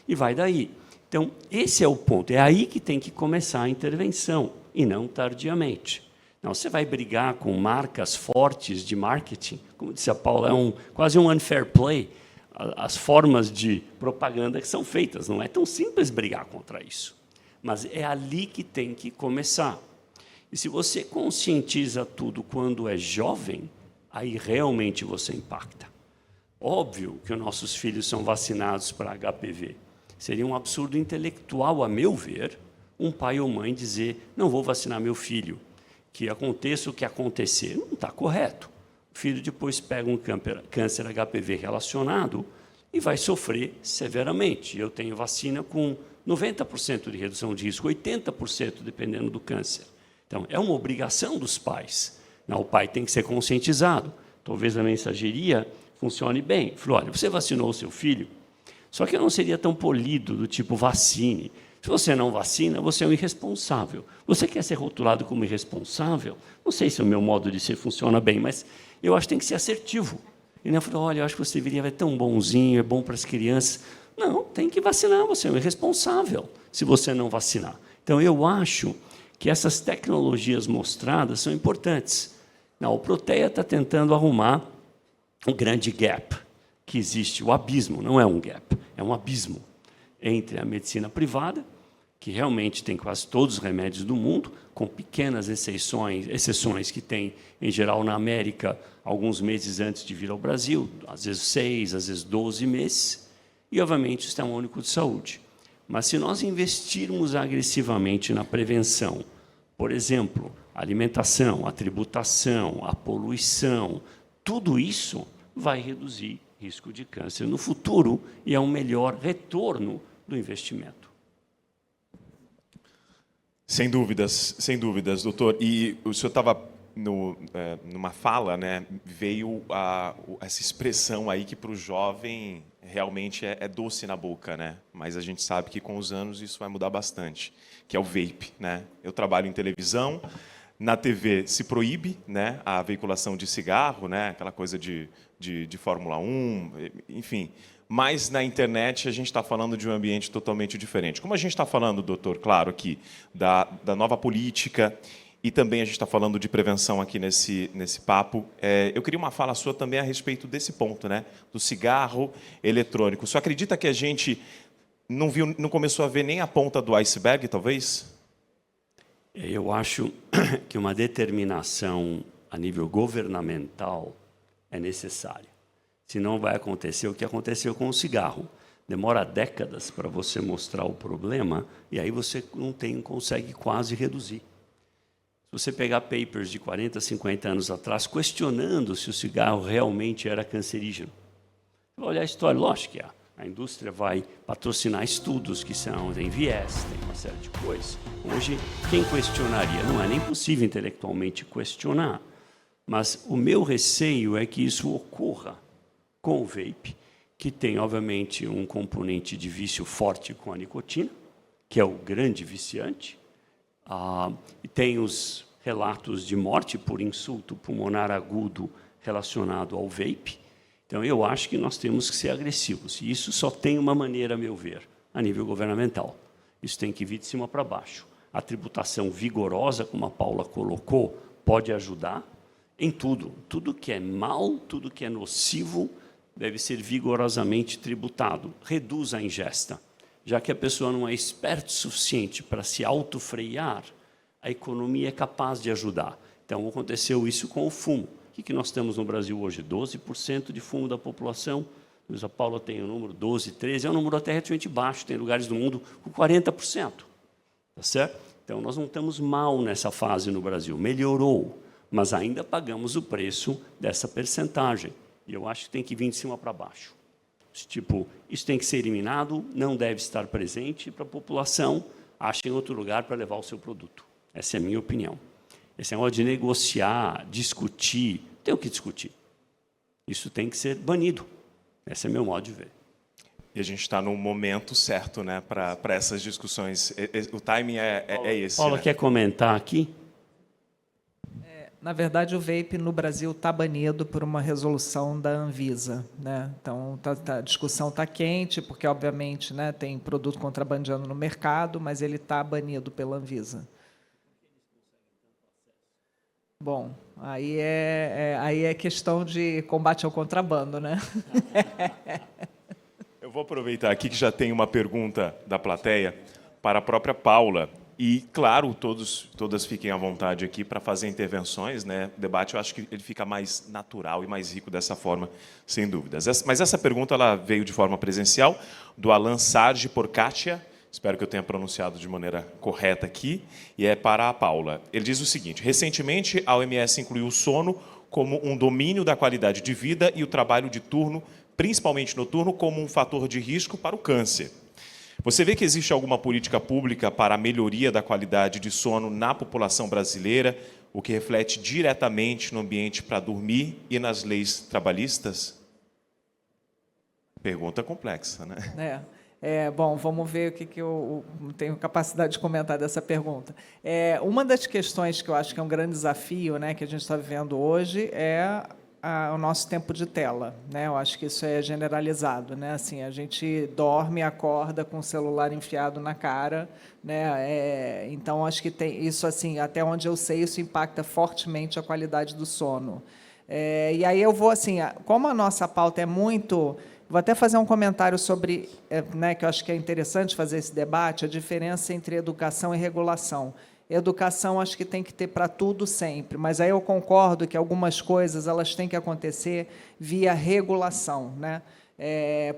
e vai daí. Então, esse é o ponto. É aí que tem que começar a intervenção, e não tardiamente. Não, você vai brigar com marcas fortes de marketing, como disse a Paula, é quase um unfair play, as formas de propaganda que são feitas. Não é tão simples brigar contra isso. Mas é ali que tem que começar. E se você conscientiza tudo quando é jovem, aí realmente você impacta. Óbvio que os nossos filhos são vacinados para HPV. Seria um absurdo intelectual, a meu ver, um pai ou mãe dizer, não vou vacinar meu filho, que aconteça o que acontecer. Não está correto. O filho depois pega um câncer HPV relacionado e vai sofrer severamente. Eu tenho vacina com 90% de redução de risco, 80% dependendo do câncer. Então, é uma obrigação dos pais. Não, o pai tem que ser conscientizado. Talvez a mensageria funcione bem. Falou, olha, você vacinou o seu filho, só que eu não seria tão polido do tipo vacine. Se você não vacina, você é um irresponsável. Você quer ser rotulado como irresponsável? Não sei se o meu modo de ser funciona bem, mas eu acho que tem que ser assertivo. E não falou, olha, eu acho que você deveria ser tão bonzinho, é bom para as crianças. Não, tem que vacinar, você é um irresponsável se você não vacinar. Então, eu acho que essas tecnologias mostradas são importantes. Não, o Protea está tentando arrumar um grande gap que existe, o abismo, não é um gap, é um abismo entre a medicina privada, que realmente tem quase todos os remédios do mundo, com pequenas exceções que tem, em geral, na América, alguns meses antes de vir ao Brasil, às vezes 6, às vezes 12 meses, e, obviamente, o Sistema Único de Saúde. Mas, se nós investirmos agressivamente na prevenção, por exemplo, a alimentação, a tributação, a poluição, tudo isso vai reduzir risco de câncer no futuro e é um melhor retorno do investimento. Sem dúvidas, doutor. E o senhor estava numa fala, né? Veio essa expressão aí que para o jovem realmente é doce na boca, né? Mas a gente sabe que com os anos isso vai mudar bastante, que é o vape, né? Eu trabalho em televisão. Na TV se proíbe, né, a veiculação de cigarro, né, aquela coisa de Fórmula 1, enfim. Mas na internet a gente está falando de um ambiente totalmente diferente. Como a gente está falando, doutor, claro, aqui, da nova política, e também a gente está falando de prevenção aqui nesse papo, eu queria uma fala sua também a respeito desse ponto, né, do cigarro eletrônico. O senhor acredita que a gente não começou a ver nem a ponta do iceberg, talvez? Eu acho que uma determinação a nível governamental é necessária. Senão vai acontecer o que aconteceu com o cigarro. Demora décadas para você mostrar o problema e aí você não consegue quase reduzir. Se você pegar papers de 40, 50 anos atrás, questionando se o cigarro realmente era cancerígeno. Olha a história, lógico que a indústria vai patrocinar estudos que tem viés, tem uma série de coisas. Hoje, quem questionaria? Não é nem possível intelectualmente questionar. Mas o meu receio é que isso ocorra com o vape, que tem, obviamente, um componente de vício forte com a nicotina, que é o grande viciante, e tem os relatos de morte por insulto pulmonar agudo relacionado ao vape. Então, eu acho que nós temos que ser agressivos. E isso só tem uma maneira, a meu ver, a nível governamental. Isso tem que vir de cima para baixo. A tributação vigorosa, como a Paula colocou, pode ajudar em tudo. Tudo que é mal, tudo que é nocivo, deve ser vigorosamente tributado. Reduz a ingesta. Já que a pessoa não é esperta o suficiente para se autofrear, a economia é capaz de ajudar. Então, aconteceu isso com o fumo. O que nós temos no Brasil hoje? 12% de fumo da população. A Paula tem o número 12, 13, é um número até relativamente baixo. Tem lugares do mundo com 40%. Tá certo? Então, nós não estamos mal nessa fase no Brasil. Melhorou, mas ainda pagamos o preço dessa percentagem. E eu acho que tem que vir de cima para baixo. Tipo, isso tem que ser eliminado, não deve estar presente para a população, achem outro lugar para levar o seu produto. Essa é a minha opinião. Esse negócio de negociar, discutir, tem o que discutir. Isso tem que ser banido. Esse é meu modo de ver. E a gente está no momento certo, né, para essas discussões. O timing é esse. Paula, né? quer comentar aqui? Na verdade, o vape no Brasil está banido por uma resolução da Anvisa, né? Então, a discussão está quente, porque, obviamente, né, tem produto contrabandeando no mercado, mas ele está banido pela Anvisa. Bom, aí é questão de combate ao contrabando, né? Eu vou aproveitar aqui que já tem uma pergunta da plateia para a própria Paula. E, claro, todas fiquem à vontade aqui para fazer intervenções, né? O debate, eu acho que ele fica mais natural e mais rico dessa forma, sem dúvidas. Mas essa pergunta ela veio de forma presencial, do Alan Sarge Porcatia, espero que eu tenha pronunciado de maneira correta aqui, e é para a Paula. Ele diz o seguinte: recentemente, a OMS incluiu o sono como um domínio da qualidade de vida e o trabalho de turno, principalmente noturno, como um fator de risco para o câncer. Você vê que existe alguma política pública para a melhoria da qualidade de sono na população brasileira, o que reflete diretamente no ambiente para dormir e nas leis trabalhistas? Pergunta complexa, né? Bom, vamos ver o que eu tenho capacidade de comentar dessa pergunta. Uma das questões que eu acho que é um grande desafio, né, que a gente está vivendo hoje é o nosso tempo de tela, né? Eu acho que isso é generalizado, né? Assim, a gente dorme e acorda com o celular enfiado na cara, né? Então, acho que tem isso, assim, até onde eu sei, isso impacta fortemente a qualidade do sono. E aí eu vou, assim, como a nossa pauta é muito... Vou até fazer um comentário sobre, né, que eu acho que é interessante fazer esse debate, a diferença entre educação e regulação. Educação acho que tem que ter para tudo sempre, mas aí eu concordo que algumas coisas elas têm que acontecer via regulação, né?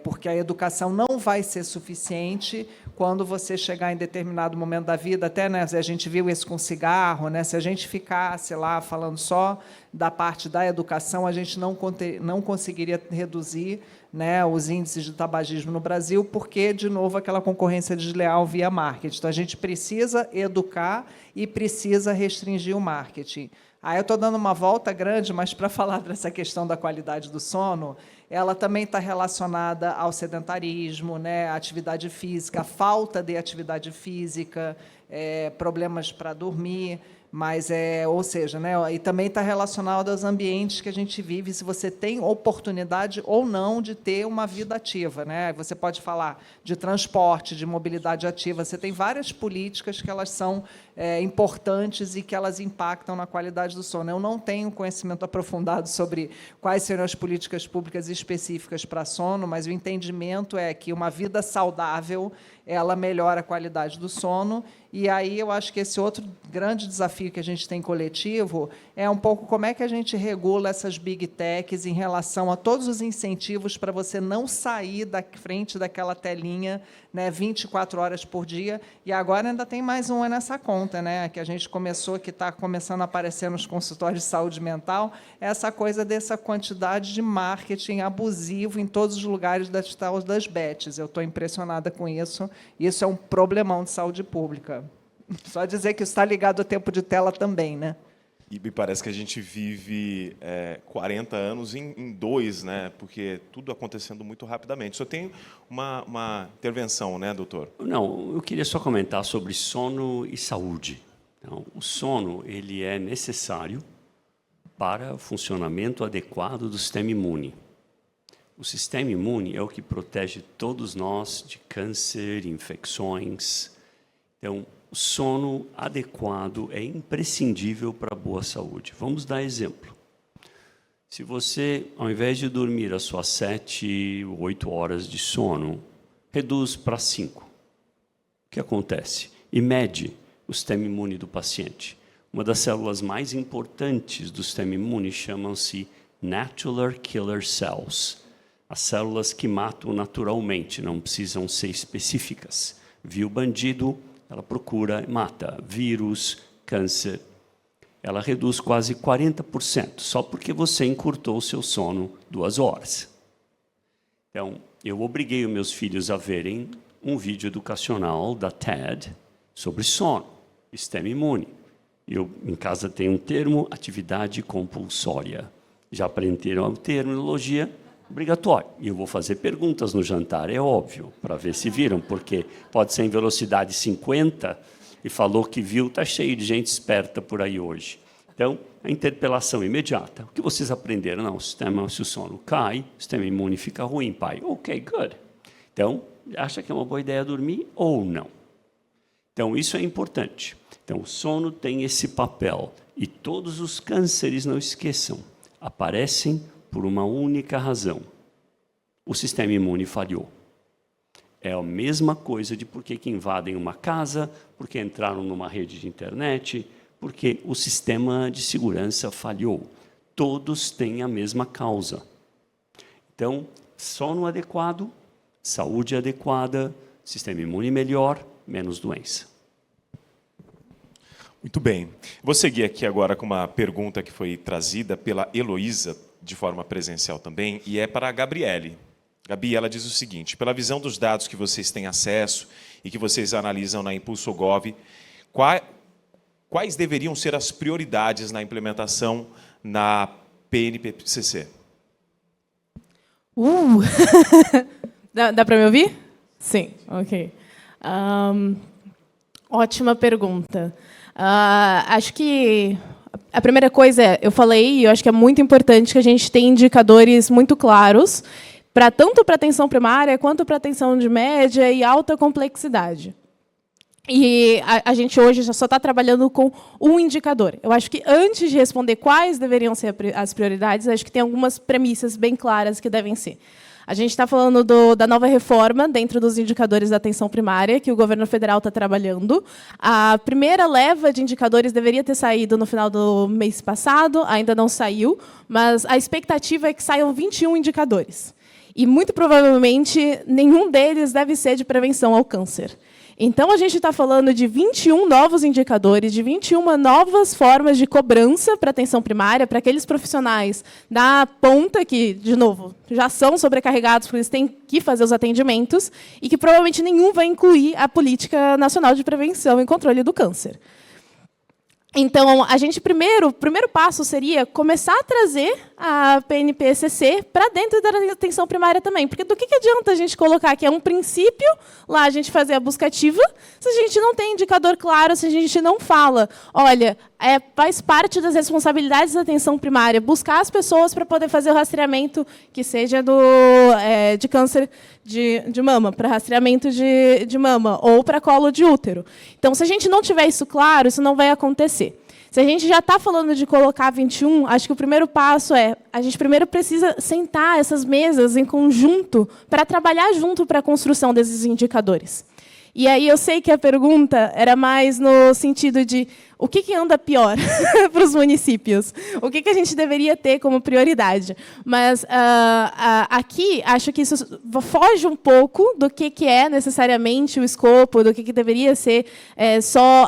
Porque a educação não vai ser suficiente quando você chegar em determinado momento da vida, até, né, a gente viu isso com cigarro, né? Se a gente ficasse lá falando só da parte da educação, a gente não conseguiria reduzir, né, os índices de tabagismo no Brasil, porque, de novo, aquela concorrência desleal via marketing. Então, a gente precisa educar e precisa restringir o marketing. Aí eu estou dando uma volta grande, mas para falar dessa questão da qualidade do sono, ela também está relacionada ao sedentarismo, né, à atividade física, a falta de atividade física, problemas para dormir, mas ou seja, né, e também está relacionado aos ambientes que a gente vive, se você tem oportunidade ou não de ter uma vida ativa, né? Você pode falar de transporte, de mobilidade ativa, você tem várias políticas que elas são importantes e que elas impactam na qualidade do sono. Eu não tenho conhecimento aprofundado sobre quais serão as políticas públicas específicas para sono, mas o entendimento é que uma vida saudável ela melhora a qualidade do sono, e aí eu acho que esse outro grande desafio que a gente tem coletivo é um pouco como é que a gente regula essas big techs em relação a todos os incentivos para você não sair da frente daquela telinha, né, 24 horas por dia, e agora ainda tem mais uma nessa conta, né, que a gente começou, que está começando a aparecer nos consultórios de saúde mental, essa coisa dessa quantidade de marketing abusivo em todos os lugares das tais das bets. Eu estou impressionada com isso. Isso é um problemão de saúde pública. Só dizer que isso está ligado ao tempo de tela também, né? E me parece que a gente vive 40 anos em dois, né? Porque tudo acontecendo muito rapidamente. Só tem uma intervenção, né, doutor? Não, eu queria só comentar sobre sono e saúde. Então, o sono ele é necessário para o funcionamento adequado do sistema imune. O sistema imune é o que protege todos nós de câncer, infecções. Então, o sono adequado é imprescindível para a boa saúde. Vamos dar exemplo. Se você, ao invés de dormir as suas 7, 8 horas de sono, reduz para 5. O que acontece? E mede o sistema imune do paciente. Uma das células mais importantes do sistema imune chamam-se Natural Killer Cells. As células que matam naturalmente, não precisam ser específicas. Viu bandido, ela procura e mata. Vírus, câncer. Ela reduz quase 40%, só porque você encurtou o seu sono 2 horas. Então, eu obriguei os meus filhos a verem um vídeo educacional da TED sobre sono, sistema imune. Eu, em casa, tenho um termo, atividade compulsória. Já aprenderam a terminologia? Obrigatório. E eu vou fazer perguntas no jantar, é óbvio, para ver se viram, porque pode ser em velocidade 50 e falou que viu, está cheio de gente esperta por aí hoje. Então, a interpelação imediata. O que vocês aprenderam? Não, se o sono cai, o sistema imune fica ruim, pai. Ok, good. Então, acha que é uma boa ideia dormir ou não? Então, isso é importante. Então, o sono tem esse papel. E todos os cânceres, não esqueçam, aparecem por uma única razão. O sistema imune falhou. É a mesma coisa de por que invadem uma casa, porque entraram numa rede de internet, porque o sistema de segurança falhou. Todos têm a mesma causa. Então, sono adequado, saúde adequada, sistema imune melhor, menos doença. Muito bem. Vou seguir aqui agora com uma pergunta que foi trazida pela Heloísa, de forma presencial também, e é para a Gabriele. Gabi, ela diz o seguinte: pela visão dos dados que vocês têm acesso e que vocês analisam na ImpulsoGov, quais deveriam ser as prioridades na implementação na PNPCC? Dá para me ouvir? Sim, ok. Ótima pergunta. Acho que a primeira coisa é, eu falei, e eu acho que é muito importante que a gente tenha indicadores muito claros, tanto para atenção primária, quanto para atenção de média e alta complexidade. E a gente hoje já só está trabalhando com um indicador. Eu acho que, antes de responder quais deveriam ser as prioridades, acho que tem algumas premissas bem claras que devem ser. A gente está falando da nova reforma dentro dos indicadores da atenção primária, que o governo federal está trabalhando. A primeira leva de indicadores deveria ter saído no final do mês passado, ainda não saiu, mas a expectativa é que saiam 21 indicadores. E, muito provavelmente, nenhum deles deve ser de prevenção ao câncer. Então, a gente está falando de 21 novos indicadores, de 21 novas formas de cobrança para a atenção primária, para aqueles profissionais da ponta que, de novo, já são sobrecarregados, porque eles têm que fazer os atendimentos, e que provavelmente nenhum vai incluir a Política Nacional de Prevenção e Controle do Câncer. Então, o primeiro passo seria começar a trazer a PNPCC para dentro da atenção primária também. Porque do que adianta a gente colocar que é um princípio, lá a gente fazer a busca ativa, se a gente não tem indicador claro, se a gente não fala, olha, faz parte das responsabilidades da atenção primária buscar as pessoas para poder fazer o rastreamento, que seja de câncer de mama, para rastreamento de mama, ou para colo de útero. Então, se a gente não tiver isso claro, isso não vai acontecer. Se a gente já está falando de colocar 21, acho que o primeiro passo é, a gente primeiro precisa sentar essas mesas em conjunto para trabalhar junto para a construção desses indicadores. E aí eu sei que a pergunta era mais no sentido de o que anda pior para os municípios? O que a gente deveria ter como prioridade? Mas aqui, acho que isso foge um pouco do que é necessariamente o escopo, do que deveria ser só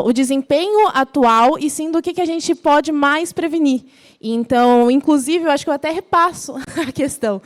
o desempenho atual, e sim do que a gente pode mais prevenir. Então, inclusive, eu acho que eu até repasso a questão.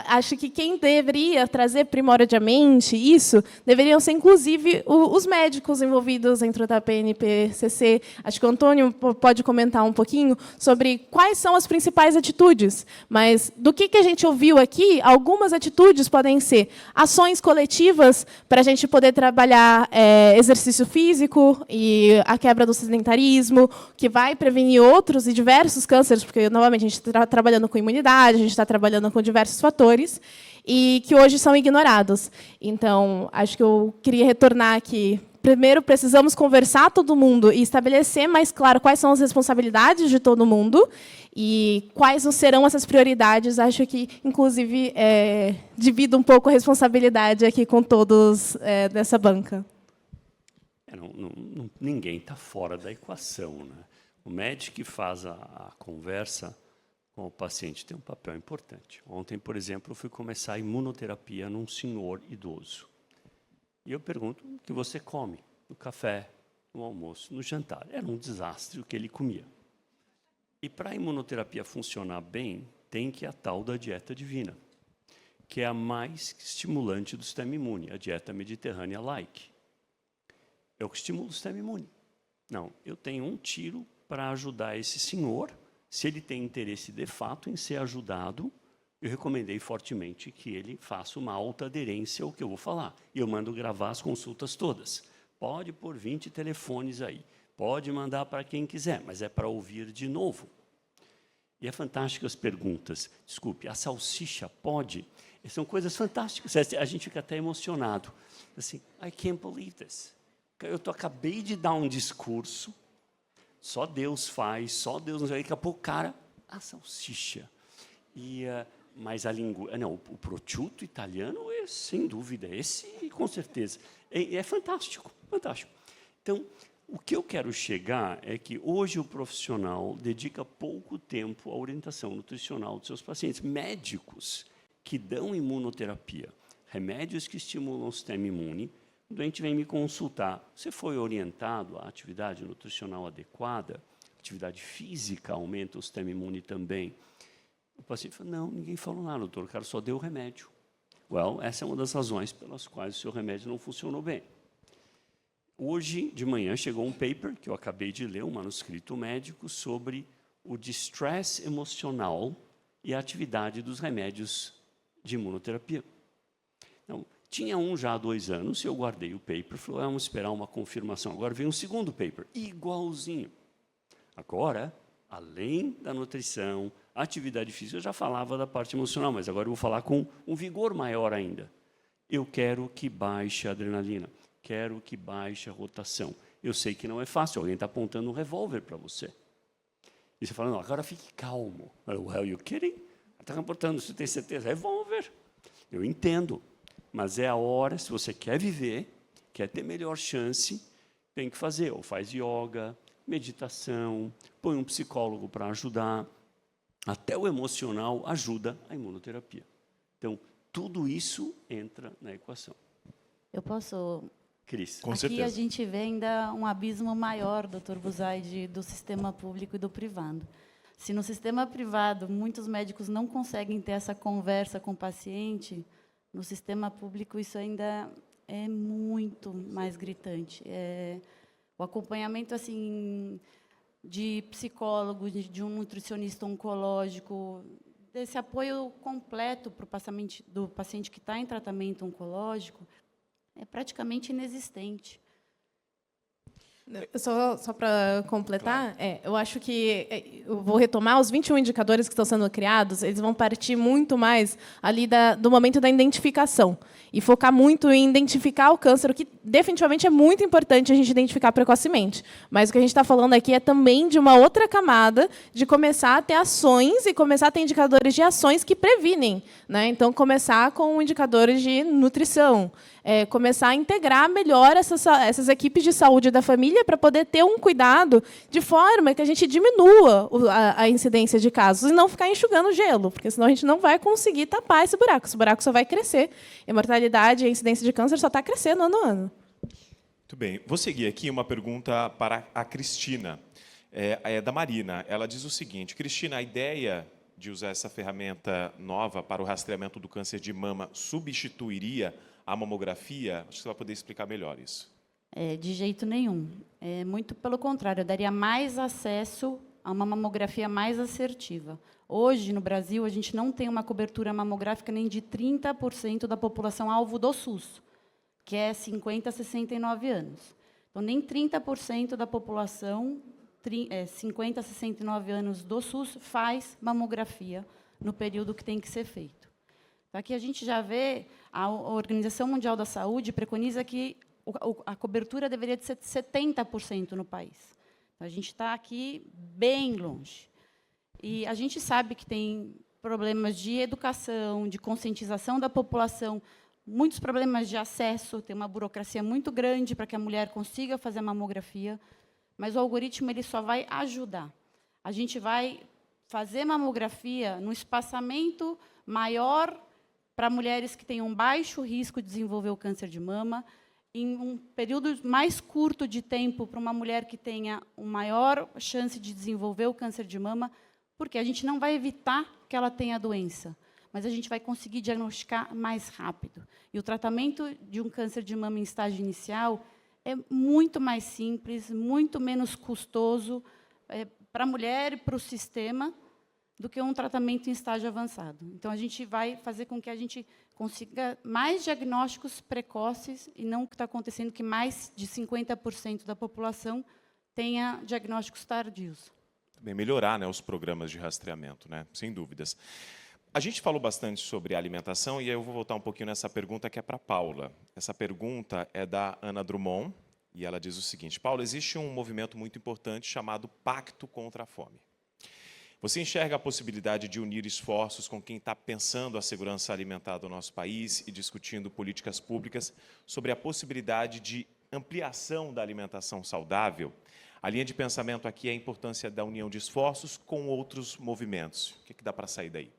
Acho que quem deveria trazer primordialmente isso deveriam ser, inclusive, os médicos envolvidos dentro da PNPCC. Acho que o Antônio pode comentar um pouquinho sobre quais são as principais atitudes. Mas do que a gente ouviu aqui, algumas atitudes podem ser ações coletivas para a gente poder trabalhar exercício físico e a quebra do sedentarismo, que vai prevenir outros e diversos cânceres, porque, novamente, a gente está trabalhando com imunidade, a gente está trabalhando com diversos fatores, e que hoje são ignorados. Então, acho que eu queria retornar aqui. Primeiro, precisamos conversar todo mundo e estabelecer mais claro quais são as responsabilidades de todo mundo e quais serão essas prioridades. Acho que, inclusive, divido um pouco a responsabilidade aqui com todos dessa banca. Ninguém está fora da equação, né? O médico que faz a conversa com o paciente tem um papel importante. Ontem, por exemplo, eu fui começar a imunoterapia num senhor idoso. E eu pergunto o que você come no café, no almoço, no jantar. Era um desastre o que ele comia. E para a imunoterapia funcionar bem, tem que ir a tal da dieta divina, que é a mais estimulante do sistema imune, a dieta mediterrânea-like. É o que estimula o sistema imune. Não, eu tenho um tiro para ajudar esse senhor. Se ele tem interesse, de fato, em ser ajudado, eu recomendei fortemente que ele faça uma alta aderência ao que eu vou falar. E eu mando gravar as consultas todas. Pode pôr 20 telefones aí. Pode mandar para quem quiser, mas é para ouvir de novo. E é fantástico as perguntas. Desculpe, a salsicha pode? São coisas fantásticas. A gente fica até emocionado. Assim, I can't believe this. Acabei de dar um discurso, só Deus faz, só Deus não sei. Daqui a pouco, cara, a salsicha. Mas a língua... Não, o prosciutto italiano, sem dúvida, esse, com certeza. É fantástico, fantástico. Então, o que eu quero chegar é que hoje o profissional dedica pouco tempo à orientação nutricional dos seus pacientes. Médicos que dão imunoterapia, remédios que estimulam o sistema imune. O doente vem me consultar. Você foi orientado à atividade nutricional adequada? Atividade física aumenta o sistema imune também. O paciente fala, não, ninguém falou nada, doutor, o cara só deu o remédio. Essa é uma das razões pelas quais o seu remédio não funcionou bem. Hoje, de manhã, chegou um paper, que eu acabei de ler, um manuscrito médico, sobre o distress emocional e a atividade dos remédios de imunoterapia. Então, tinha um já há 2 anos, e eu guardei o paper, falei, vamos esperar uma confirmação. Agora veio um segundo paper, igualzinho. Agora, além da nutrição, atividade física, eu já falava da parte emocional, mas agora eu vou falar com um vigor maior ainda. Eu quero que baixe a adrenalina, quero que baixe a rotação. Eu sei que não é fácil, alguém está apontando um revólver para você. E você fala, não, agora fique calmo. Well, you kidding? Está apontando, você tem certeza? Revólver. Eu entendo. Mas é a hora, se você quer viver, quer ter melhor chance, tem que fazer. Ou faz yoga, meditação, põe um psicólogo para ajudar. Até o emocional ajuda a imunoterapia. Então, tudo isso entra na equação. Eu posso... Cris. Com Aqui certeza. a gente vê ainda um abismo maior, doutor Buzaide, do sistema público e do privado. Se no sistema privado muitos médicos não conseguem ter essa conversa com o paciente, no sistema público isso ainda é muito mais gritante. O acompanhamento assim de psicólogo, de um nutricionista oncológico, desse apoio completo para do paciente que está em tratamento oncológico, é praticamente inexistente. Só para completar, eu acho que eu vou retomar os 21 indicadores que estão sendo criados, eles vão partir muito mais ali do momento da identificação e focar muito em identificar o câncer, o que definitivamente é muito importante a gente identificar precocemente. Mas o que a gente está falando aqui é também de uma outra camada de começar a ter ações e começar a ter indicadores de ações que previnem, né? Então, começar com indicadores de nutrição, começar a integrar melhor essas equipes de saúde da família para poder ter um cuidado de forma que a gente diminua a incidência de casos e não ficar enxugando gelo, porque senão a gente não vai conseguir tapar esse buraco só vai crescer. E a mortalidade e a incidência de câncer só está crescendo ano a ano. Muito bem. Vou seguir aqui uma pergunta para a Cristina, da Marina. Ela diz o seguinte, Cristina, a ideia de usar essa ferramenta nova para o rastreamento do câncer de mama substituiria a mamografia? Acho que você vai poder explicar melhor isso. De jeito nenhum. Muito pelo contrário, eu daria mais acesso a uma mamografia mais assertiva. Hoje, no Brasil, a gente não tem uma cobertura mamográfica nem de 30% da população alvo do SUS, que é 50 a 69 anos. Então, nem 30% da população 50 a 69 anos do SUS faz mamografia no período que tem que ser feito. Então, aqui a gente já vê, a Organização Mundial da Saúde preconiza que a cobertura deveria de ser de 70% no país. Então, a gente está aqui bem longe. E a gente sabe que tem problemas de educação, de conscientização da população, muitos problemas de acesso, tem uma burocracia muito grande para que a mulher consiga fazer a mamografia, mas o algoritmo ele só vai ajudar. A gente vai fazer mamografia no espaçamento maior para mulheres que têm um baixo risco de desenvolver o câncer de mama, em um período mais curto de tempo para uma mulher que tenha uma maior chance de desenvolver o câncer de mama, porque a gente não vai evitar que ela tenha a doença, mas a gente vai conseguir diagnosticar mais rápido. E o tratamento de um câncer de mama em estágio inicial é muito mais simples, muito menos custoso para a mulher e para o sistema do que um tratamento em estágio avançado. Então, a gente vai fazer com que a gente consiga mais diagnósticos precoces e não o que está acontecendo, que mais de 50% da população tenha diagnósticos tardios. Também melhorar, né, os programas de rastreamento, né, sem dúvidas. A gente falou bastante sobre alimentação, e aí eu vou voltar um pouquinho nessa pergunta que é para a Paula. Essa pergunta é da Ana Drummond, e ela diz o seguinte: Paula, existe um movimento muito importante chamado Pacto contra a Fome. Você enxerga a possibilidade de unir esforços com quem está pensando a segurança alimentar do nosso país e discutindo políticas públicas sobre a possibilidade de ampliação da alimentação saudável? A linha de pensamento aqui é a importância da união de esforços com outros movimentos. O que dá para sair daí?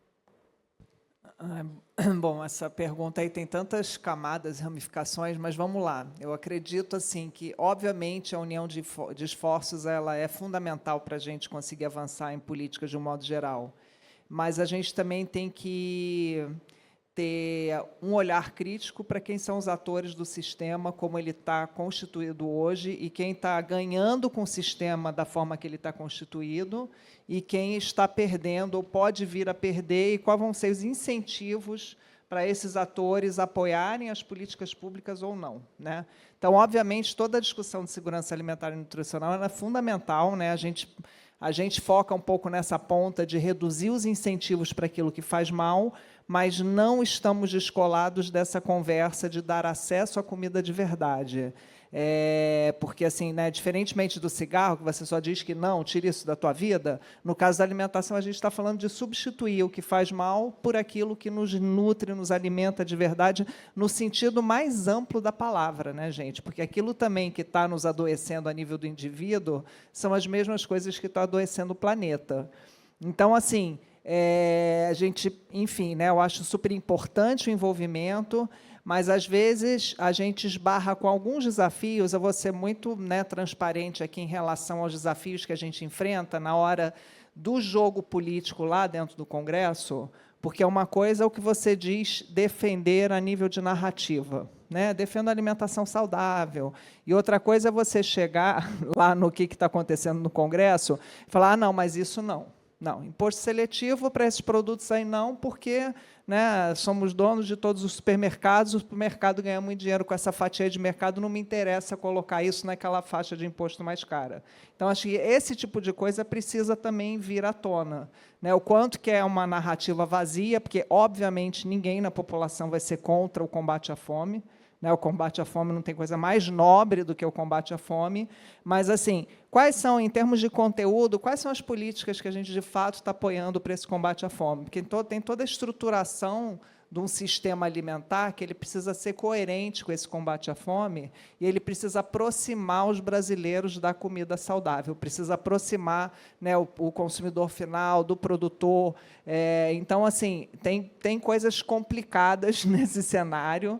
Bom, essa pergunta aí tem tantas camadas, ramificações, mas vamos lá. Eu acredito assim que, obviamente, a união de esforços ela é fundamental para a gente conseguir avançar em políticas de um modo geral. Mas a gente também tem que ter um olhar crítico para quem são os atores do sistema, como ele está constituído hoje, e quem está ganhando com o sistema da forma que ele está constituído, e quem está perdendo ou pode vir a perder, e quais vão ser os incentivos para esses atores apoiarem as políticas públicas ou não, né? Então, obviamente, toda a discussão de segurança alimentar e nutricional é fundamental, né? A gente foca um pouco nessa ponta de reduzir os incentivos para aquilo que faz mal, mas não estamos descolados dessa conversa de dar acesso à comida de verdade. Porque, assim, né, diferentemente do cigarro, que você só diz que não, tira isso da tua vida, no caso da alimentação, a gente está falando de substituir o que faz mal por aquilo que nos nutre, nos alimenta de verdade, no sentido mais amplo da palavra, né, gente? Porque aquilo também que está nos adoecendo a nível do indivíduo são as mesmas coisas que estão adoecendo o planeta. Então, assim, a gente, enfim, né, eu acho super importante o envolvimento, mas, às vezes, a gente esbarra com alguns desafios. Eu vou ser muito, né, transparente aqui em relação aos desafios que a gente enfrenta na hora do jogo político lá dentro do Congresso, porque uma coisa é o que você diz defender a nível de narrativa, né? Defendo a alimentação saudável. E outra coisa é você chegar lá no que está acontecendo no Congresso e falar, não, mas isso não. Não, imposto seletivo para esses produtos aí não, porque, né, somos donos de todos os supermercados, o supermercado ganha muito dinheiro com essa fatia de mercado, não me interessa colocar isso naquela faixa de imposto mais cara. Então, acho que esse tipo de coisa precisa também vir à tona, né? O quanto que é uma narrativa vazia, porque, obviamente, ninguém na população vai ser contra o combate à fome, né? O combate à fome não tem coisa mais nobre do que o combate à fome, mas, assim, quais são, em termos de conteúdo, quais são as políticas que a gente, de fato, está apoiando para esse combate à fome? Porque tem toda a estruturação de um sistema alimentar que ele precisa ser coerente com esse combate à fome, e ele precisa aproximar os brasileiros da comida saudável, precisa aproximar, né, o consumidor final do produtor. Então, assim, tem coisas complicadas nesse cenário,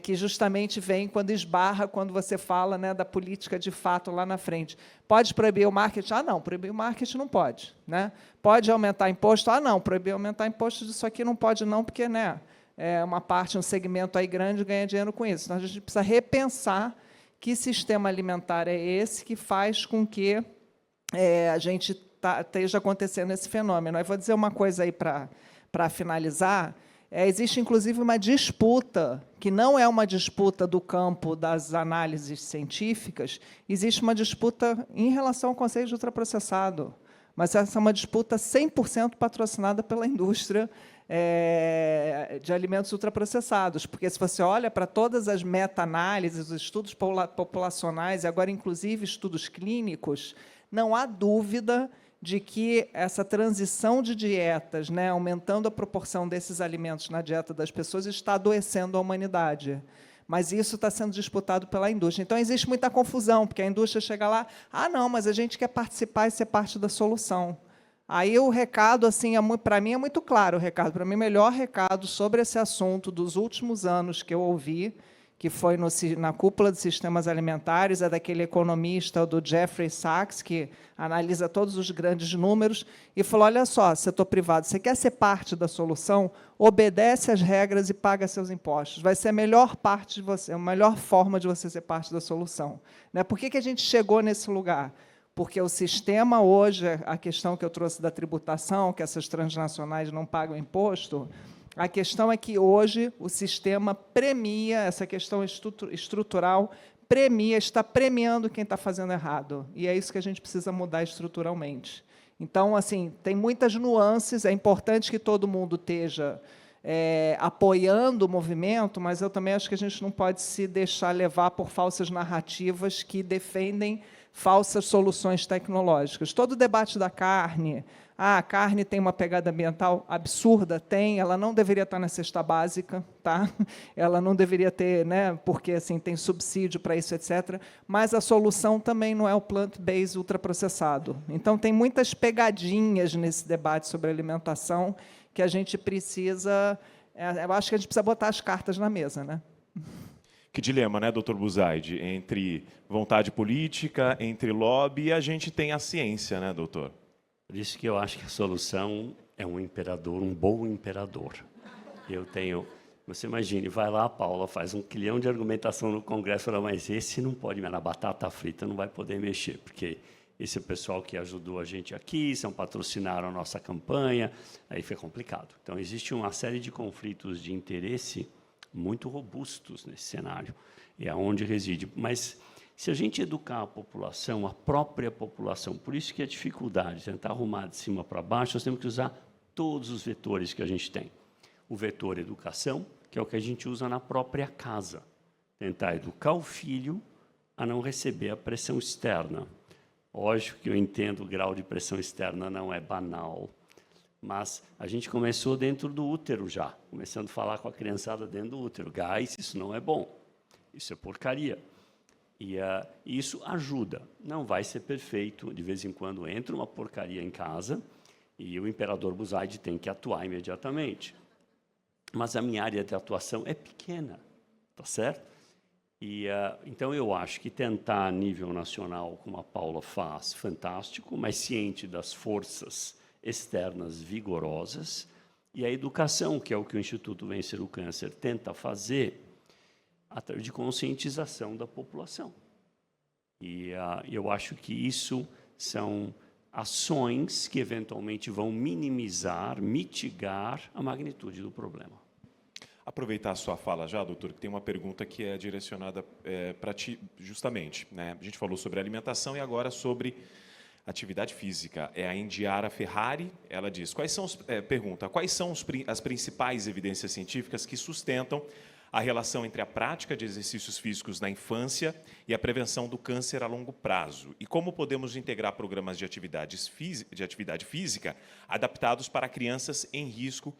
que justamente vem quando esbarra, quando você fala, né, da política de fato lá na frente. Pode proibir o marketing? Ah, não, proibir o marketing não pode, né? Pode aumentar imposto? Ah, não, proibir aumentar imposto disso aqui não pode não, porque, né, uma parte, um segmento aí grande ganha dinheiro com isso. Então, a gente precisa repensar que sistema alimentar é esse que faz com que a gente esteja acontecendo esse fenômeno. Eu vou dizer uma coisa aí para finalizar. Existe, inclusive, uma disputa, que não é uma disputa do campo das análises científicas, existe uma disputa em relação ao conceito de ultraprocessado, mas essa é uma disputa 100% patrocinada pela indústria de alimentos ultraprocessados, porque se você olha para todas as meta-análises, os estudos populacionais, e agora, inclusive, estudos clínicos, não há dúvida de que essa transição de dietas, né, aumentando a proporção desses alimentos na dieta das pessoas, está adoecendo a humanidade. Mas isso está sendo disputado pela indústria. Então, existe muita confusão, porque a indústria chega lá, não, mas a gente quer participar e ser parte da solução. Aí o recado, assim, para mim, é muito claro o recado. Para mim, o melhor recado sobre esse assunto dos últimos anos que eu ouvi, que foi na cúpula de sistemas alimentares, é daquele economista, do Jeffrey Sachs, que analisa todos os grandes números, e falou, olha só, setor privado, você quer ser parte da solução? Obedece às regras e paga seus impostos. Vai ser a melhor parte de você, a melhor forma de você ser parte da solução. Né? Por que a gente chegou nesse lugar? Porque o sistema hoje, a questão que eu trouxe da tributação, que essas transnacionais não pagam imposto, a questão é que, hoje, o sistema premia, essa questão estrutural, está premiando quem está fazendo errado. E é isso que a gente precisa mudar estruturalmente. Então, assim, tem muitas nuances, é importante que todo mundo esteja apoiando o movimento, mas eu também acho que a gente não pode se deixar levar por falsas narrativas que defendem falsas soluções tecnológicas. Todo o debate da carne, a carne tem uma pegada ambiental absurda, ela não deveria estar na cesta básica, tá? Ela não deveria ter, né, porque assim, tem subsídio para isso, etc. Mas a solução também não é o plant-based ultraprocessado. Então, tem muitas pegadinhas nesse debate sobre alimentação que a gente precisa, eu acho que a gente precisa botar as cartas na mesa, né? Que dilema, né, doutor Buzaide? Entre vontade política, entre lobby, e a gente tem a ciência, né, doutor? Por isso que eu acho que a solução é um imperador, um bom imperador. Você imagine, vai lá, a Paula faz 1 quilhão de argumentação no Congresso, fala, mas esse não pode, na batata frita não vai poder mexer, porque esse é o pessoal que ajudou a gente aqui, patrocinaram a nossa campanha, aí fica complicado. Então, existe uma série de conflitos de interesse muito robustos nesse cenário, é onde reside. Mas, se a gente educar a população, a própria população, por isso que a dificuldade, tentar arrumar de cima para baixo, nós temos que usar todos os vetores que a gente tem. O vetor educação, que é o que a gente usa na própria casa. Tentar educar o filho a não receber a pressão externa. Lógico que eu entendo o grau de pressão externa não é banal, mas a gente começou dentro do útero já, começando a falar com a criançada dentro do útero. Guys, isso não é bom, isso é porcaria. E isso ajuda. Não vai ser perfeito, de vez em quando entra uma porcaria em casa e o imperador Buzaide tem que atuar imediatamente. Mas a minha área de atuação é pequena, tá certo? Então, eu acho que tentar a nível nacional, como a Paula faz, fantástico, mas ciente das forças externas vigorosas, e a educação, que é o que o Instituto Vencer o Câncer tenta fazer, através de conscientização da população. E eu acho que isso são ações que, eventualmente, vão minimizar, mitigar a magnitude do problema. Aproveitar a sua fala já, doutor, que tem uma pergunta que é direcionada para ti, justamente. Né? A gente falou sobre alimentação e agora sobre atividade física. É a Indiara Ferrari, ela diz, pergunta, quais são as principais evidências científicas que sustentam a relação entre a prática de exercícios físicos na infância e a prevenção do câncer a longo prazo? E como podemos integrar programas de atividade física adaptados para crianças em risco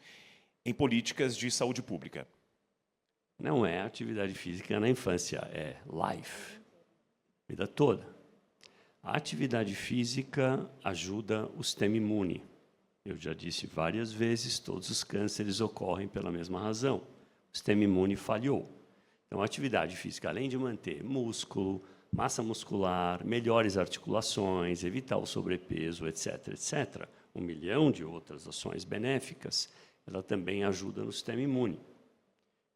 em políticas de saúde pública? Não é atividade física na infância, é life, vida toda. A atividade física ajuda o sistema imune. Eu já disse várias vezes, todos os cânceres ocorrem pela mesma razão. O sistema imune falhou. Então, a atividade física, além de manter músculo, massa muscular, melhores articulações, evitar o sobrepeso, etc., etc., 1 milhão de outras ações benéficas, ela também ajuda no sistema imune.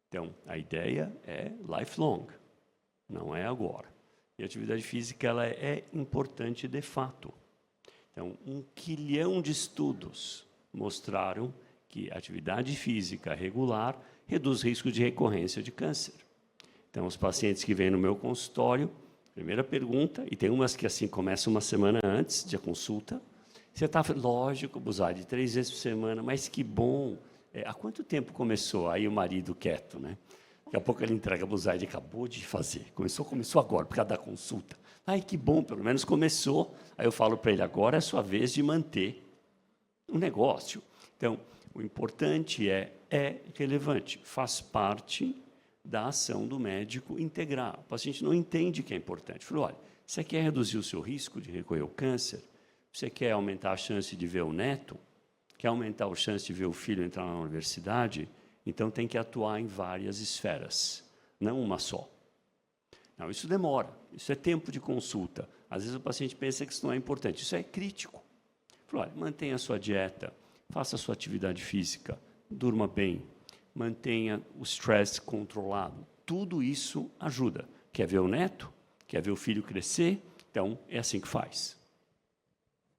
Então, a ideia é lifelong. não é agora. E a atividade física ela é importante de fato. Então, 1 quilhão de estudos mostraram que a atividade física regular reduz risco de recorrência de câncer. Então, os pacientes que vêm no meu consultório, primeira pergunta, e tem umas que assim começam uma semana antes de a consulta, você está, lógico, Buzaide, 3 vezes por semana, mas que bom. Há quanto tempo começou? Aí o marido quieto, né? Daqui a pouco ele entrega a Buzaide, acabou de fazer. Começou agora, por causa da consulta. Ai, que bom, pelo menos começou. Aí eu falo para ele, agora é a sua vez de manter o negócio. Então, o importante é relevante, faz parte da ação do médico integrar. O paciente não entende que é importante. Falou, olha, você quer reduzir o seu risco de recorrer ao câncer? Você quer aumentar a chance de ver o neto? Quer aumentar a chance de ver o filho entrar na universidade? Então, tem que atuar em várias esferas, não uma só. Não, isso demora, isso é tempo de consulta. Às vezes o paciente pensa que isso não é importante, isso é crítico. Falou, olha, mantenha a sua dieta, faça a sua atividade física, durma bem, mantenha o estresse controlado. Tudo isso ajuda. Quer ver o neto? Quer ver o filho crescer? Então, é assim que faz.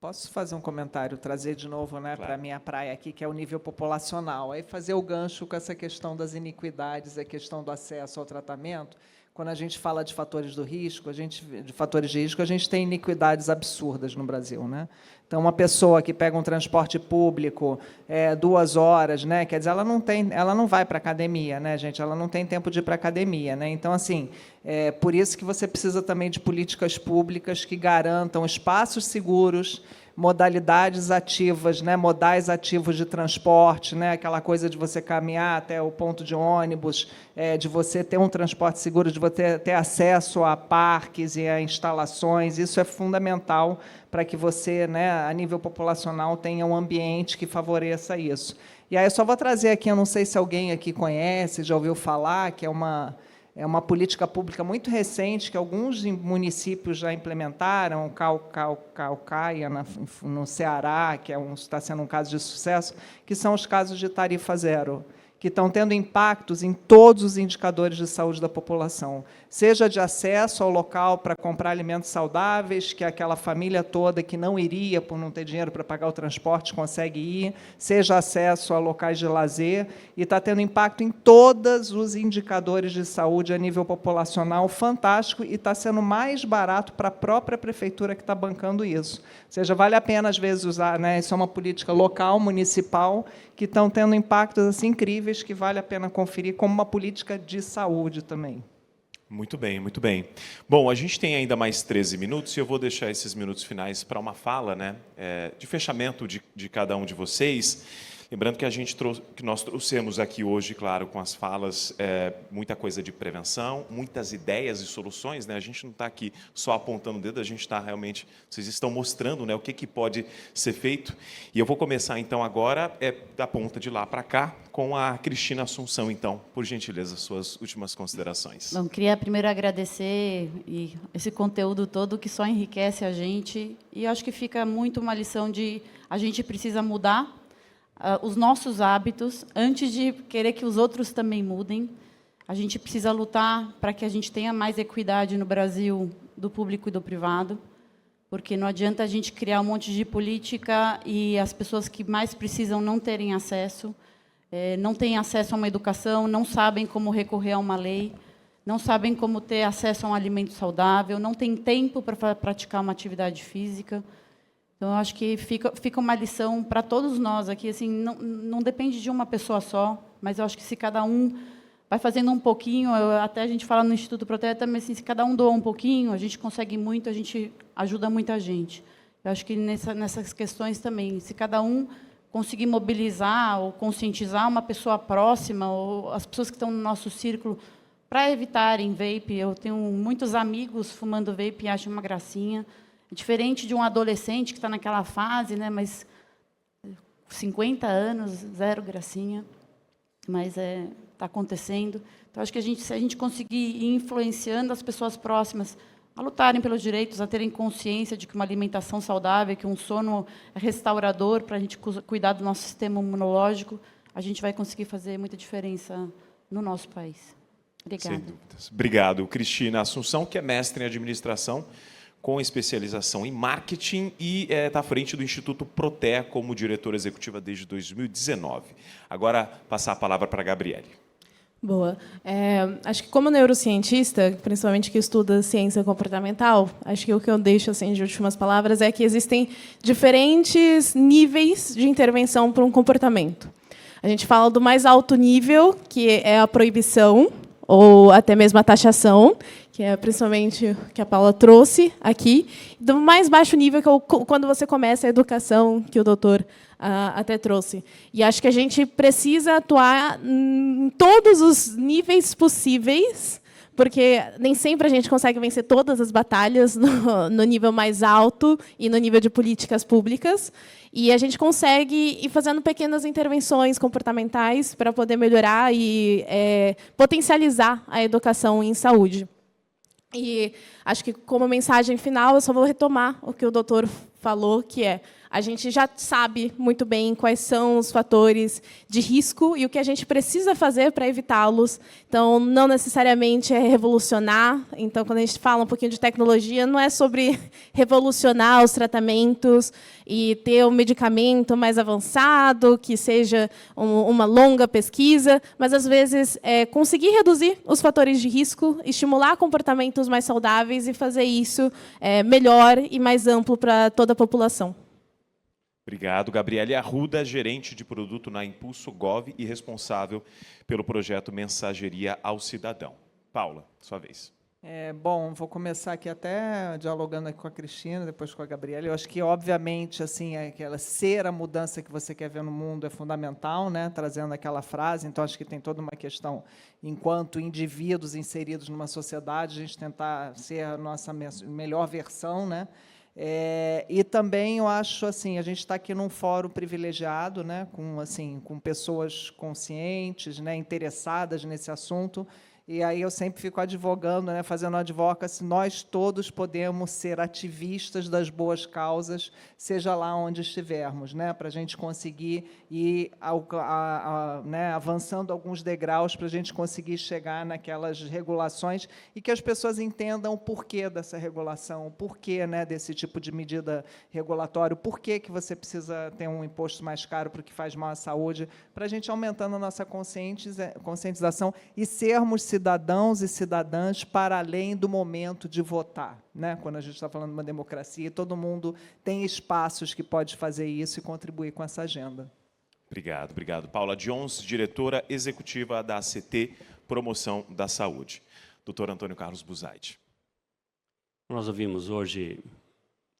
Posso fazer um comentário, trazer de novo, né, Claro. para a minha praia aqui, que é o nível populacional. Aí fazer o gancho com essa questão das iniquidades, a questão do acesso ao tratamento. Quando a gente fala de fatores de risco, a gente tem iniquidades absurdas no Brasil, né? Então, uma pessoa que pega um transporte público 2 horas, né? Quer dizer, ela não vai para a academia, né, gente? Ela não tem tempo de ir para a academia, né? Então, assim, por isso que você precisa também de políticas públicas que garantam espaços seguros, modalidades ativas, né, modais ativos de transporte, né, aquela coisa de você caminhar até o ponto de ônibus, de você ter um transporte seguro, de você ter acesso a parques e a instalações, isso é fundamental para que você, né, a nível populacional, tenha um ambiente que favoreça isso. E aí eu só vou trazer aqui, eu não sei se alguém aqui conhece, já ouviu falar, que é uma política pública muito recente que alguns municípios já implementaram, Caucaia, no Ceará, que está sendo um caso de sucesso, que são os casos de tarifa zero, que estão tendo impactos em todos os indicadores de saúde da população, seja de acesso ao local para comprar alimentos saudáveis, que aquela família toda que não iria por não ter dinheiro para pagar o transporte consegue ir, seja acesso a locais de lazer, e está tendo impacto em todos os indicadores de saúde a nível populacional, fantástico, e está sendo mais barato para a própria prefeitura que está bancando isso. Ou seja, vale a pena, às vezes, usar, né, isso é uma política local, municipal, que estão tendo impactos assim, incríveis, que vale a pena conferir como uma política de saúde também. Muito bem, muito bem. Bom, a gente tem ainda mais 13 minutos e eu vou deixar esses minutos finais para uma fala, né, de fechamento de cada um de vocês. Lembrando que nós trouxemos aqui hoje, claro, com as falas, muita coisa de prevenção, muitas ideias e soluções, né? A gente não está aqui só apontando o dedo, a gente está realmente, vocês estão mostrando, né, o que pode ser feito. E eu vou começar, então, agora, da ponta de lá para cá, com a Cristina Assunção, então, por gentileza, suas últimas considerações. Bom, queria primeiro agradecer esse conteúdo todo que só enriquece a gente, e acho que fica muito uma lição de a gente precisa mudar os nossos hábitos, antes de querer que os outros também mudem. A gente precisa lutar para que a gente tenha mais equidade no Brasil do público e do privado, porque não adianta a gente criar um monte de política e as pessoas que mais precisam não terem acesso, não têm acesso a uma educação, não sabem como recorrer a uma lei, não sabem como ter acesso a um alimento saudável, não têm tempo para praticar uma atividade física. Então, eu acho que fica uma lição para todos nós aqui. Assim, não depende de uma pessoa só, mas eu acho que se cada um vai fazendo um pouquinho, até a gente fala no Instituto Proteta, mas assim, se cada um doa um pouquinho, a gente consegue muito, a gente ajuda muita gente. Eu acho que nessas questões também, se cada um conseguir mobilizar ou conscientizar uma pessoa próxima, ou as pessoas que estão no nosso círculo, para evitarem vape. Eu tenho muitos amigos fumando vape e acham uma gracinha. Diferente de um adolescente que está naquela fase, né, mas 50 anos, zero gracinha, mas está acontecendo. Então, acho que se a gente conseguir ir influenciando as pessoas próximas a lutarem pelos direitos, a terem consciência de que uma alimentação saudável, que um sono restaurador para a gente cuidar do nosso sistema imunológico, a gente vai conseguir fazer muita diferença no nosso país. Obrigada. Sem dúvidas. Obrigado, Cristina Assunção, que é mestre em administração, com especialização em marketing e está à frente do Instituto Protea como diretora executiva desde 2019. Agora, passar a palavra para a Gabriele. Boa. Acho que como neurocientista, principalmente que estuda ciência comportamental, acho que o que eu deixo assim, de últimas palavras é que existem diferentes níveis de intervenção para um comportamento. A gente fala do mais alto nível, que é a proibição, ou até mesmo a taxação, que é principalmente o que a Paula trouxe aqui, do mais baixo nível, que é quando você começa a educação, que o doutor até trouxe. E acho que a gente precisa atuar em todos os níveis possíveis, porque nem sempre a gente consegue vencer todas as batalhas no nível mais alto e no nível de políticas públicas, e a gente consegue ir fazendo pequenas intervenções comportamentais para poder melhorar e potencializar a educação em saúde. E acho que, como mensagem final, eu só vou retomar o que o doutor falou, que é: a gente já sabe muito bem quais são os fatores de risco e o que a gente precisa fazer para evitá-los. Então, não necessariamente é revolucionar. Então, quando a gente fala um pouquinho de tecnologia, não é sobre revolucionar os tratamentos e ter um medicamento mais avançado, que seja uma longa pesquisa, mas, às vezes, conseguir reduzir os fatores de risco, estimular comportamentos mais saudáveis e fazer isso melhor e mais amplo para toda a população. Obrigado. Gabriele Arruda, gerente de produto na Impulso Gov e responsável pelo projeto Mensageria ao Cidadão. Paula, sua vez. Bom, vou começar aqui até dialogando aqui com a Cristina, depois com a Gabriela. Eu acho que, obviamente, assim, aquela ser a mudança que você quer ver no mundo é fundamental, né? Trazendo aquela frase. Então, acho que tem toda uma questão, enquanto indivíduos inseridos numa sociedade, a gente tentar ser a nossa melhor versão, né? E também eu acho assim, a gente está aqui num fórum privilegiado, né, com pessoas conscientes, né, interessadas nesse assunto. E aí eu sempre fico advogando, né, fazendo advocacy, nós todos podemos ser ativistas das boas causas, seja lá onde estivermos, né, para a gente conseguir ir né, avançando alguns degraus para a gente conseguir chegar naquelas regulações e que as pessoas entendam o porquê dessa regulação, o porquê, né, desse tipo de medida regulatória, o porquê que você precisa ter um imposto mais caro para o que faz mal à saúde, para a gente aumentando a nossa conscientização e sermos cidadãos e cidadãs para além do momento de votar, né? Quando a gente está falando de uma democracia, todo mundo tem espaços que pode fazer isso e contribuir com essa agenda. Obrigado, obrigado. Paula Jones, diretora executiva da ACT Promoção da Saúde. Doutor Antônio Carlos Buzaide. Nós ouvimos hoje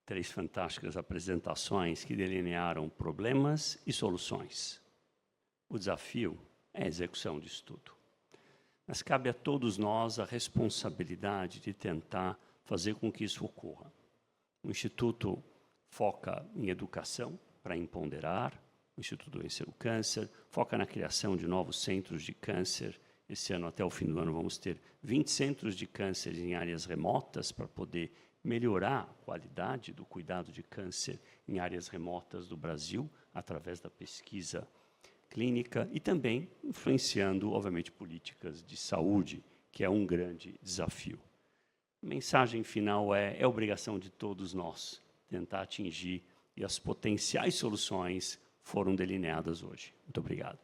3 fantásticas apresentações que delinearam problemas e soluções. O desafio é a execução disso tudo. Mas cabe a todos nós a responsabilidade de tentar fazer com que isso ocorra. O Instituto foca em educação para empoderar, o Instituto Vencer o Câncer, foca na criação de novos centros de câncer. Esse ano, até o fim do ano, vamos ter 20 centros de câncer em áreas remotas para poder melhorar a qualidade do cuidado de câncer em áreas remotas do Brasil, através da pesquisa clínica e também influenciando, obviamente, políticas de saúde, que é um grande desafio. A mensagem final é obrigação de todos nós tentar atingir, e as potenciais soluções foram delineadas hoje. Muito obrigado.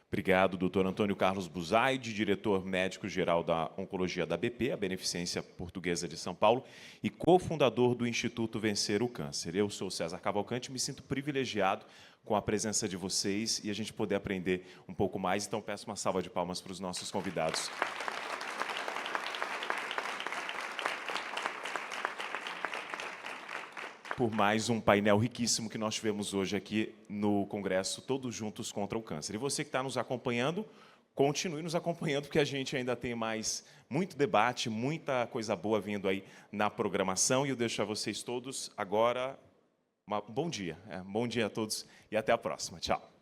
Obrigado, doutor Antônio Carlos Buzaide, diretor médico-geral da Oncologia da BP, a Beneficência Portuguesa de São Paulo, e cofundador do Instituto Vencer o Câncer. Eu sou César Cavalcante, me sinto privilegiado com a presença de vocês e a gente poder aprender um pouco mais. Então, peço uma salva de palmas para os nossos convidados. Por mais um painel riquíssimo que nós tivemos hoje aqui no Congresso, Todos Juntos contra o Câncer. E você que está nos acompanhando, continue nos acompanhando, porque a gente ainda tem muito debate, muita coisa boa vindo aí na programação. E eu deixo a vocês todos agora um bom dia. Bom dia a todos e até a próxima. Tchau.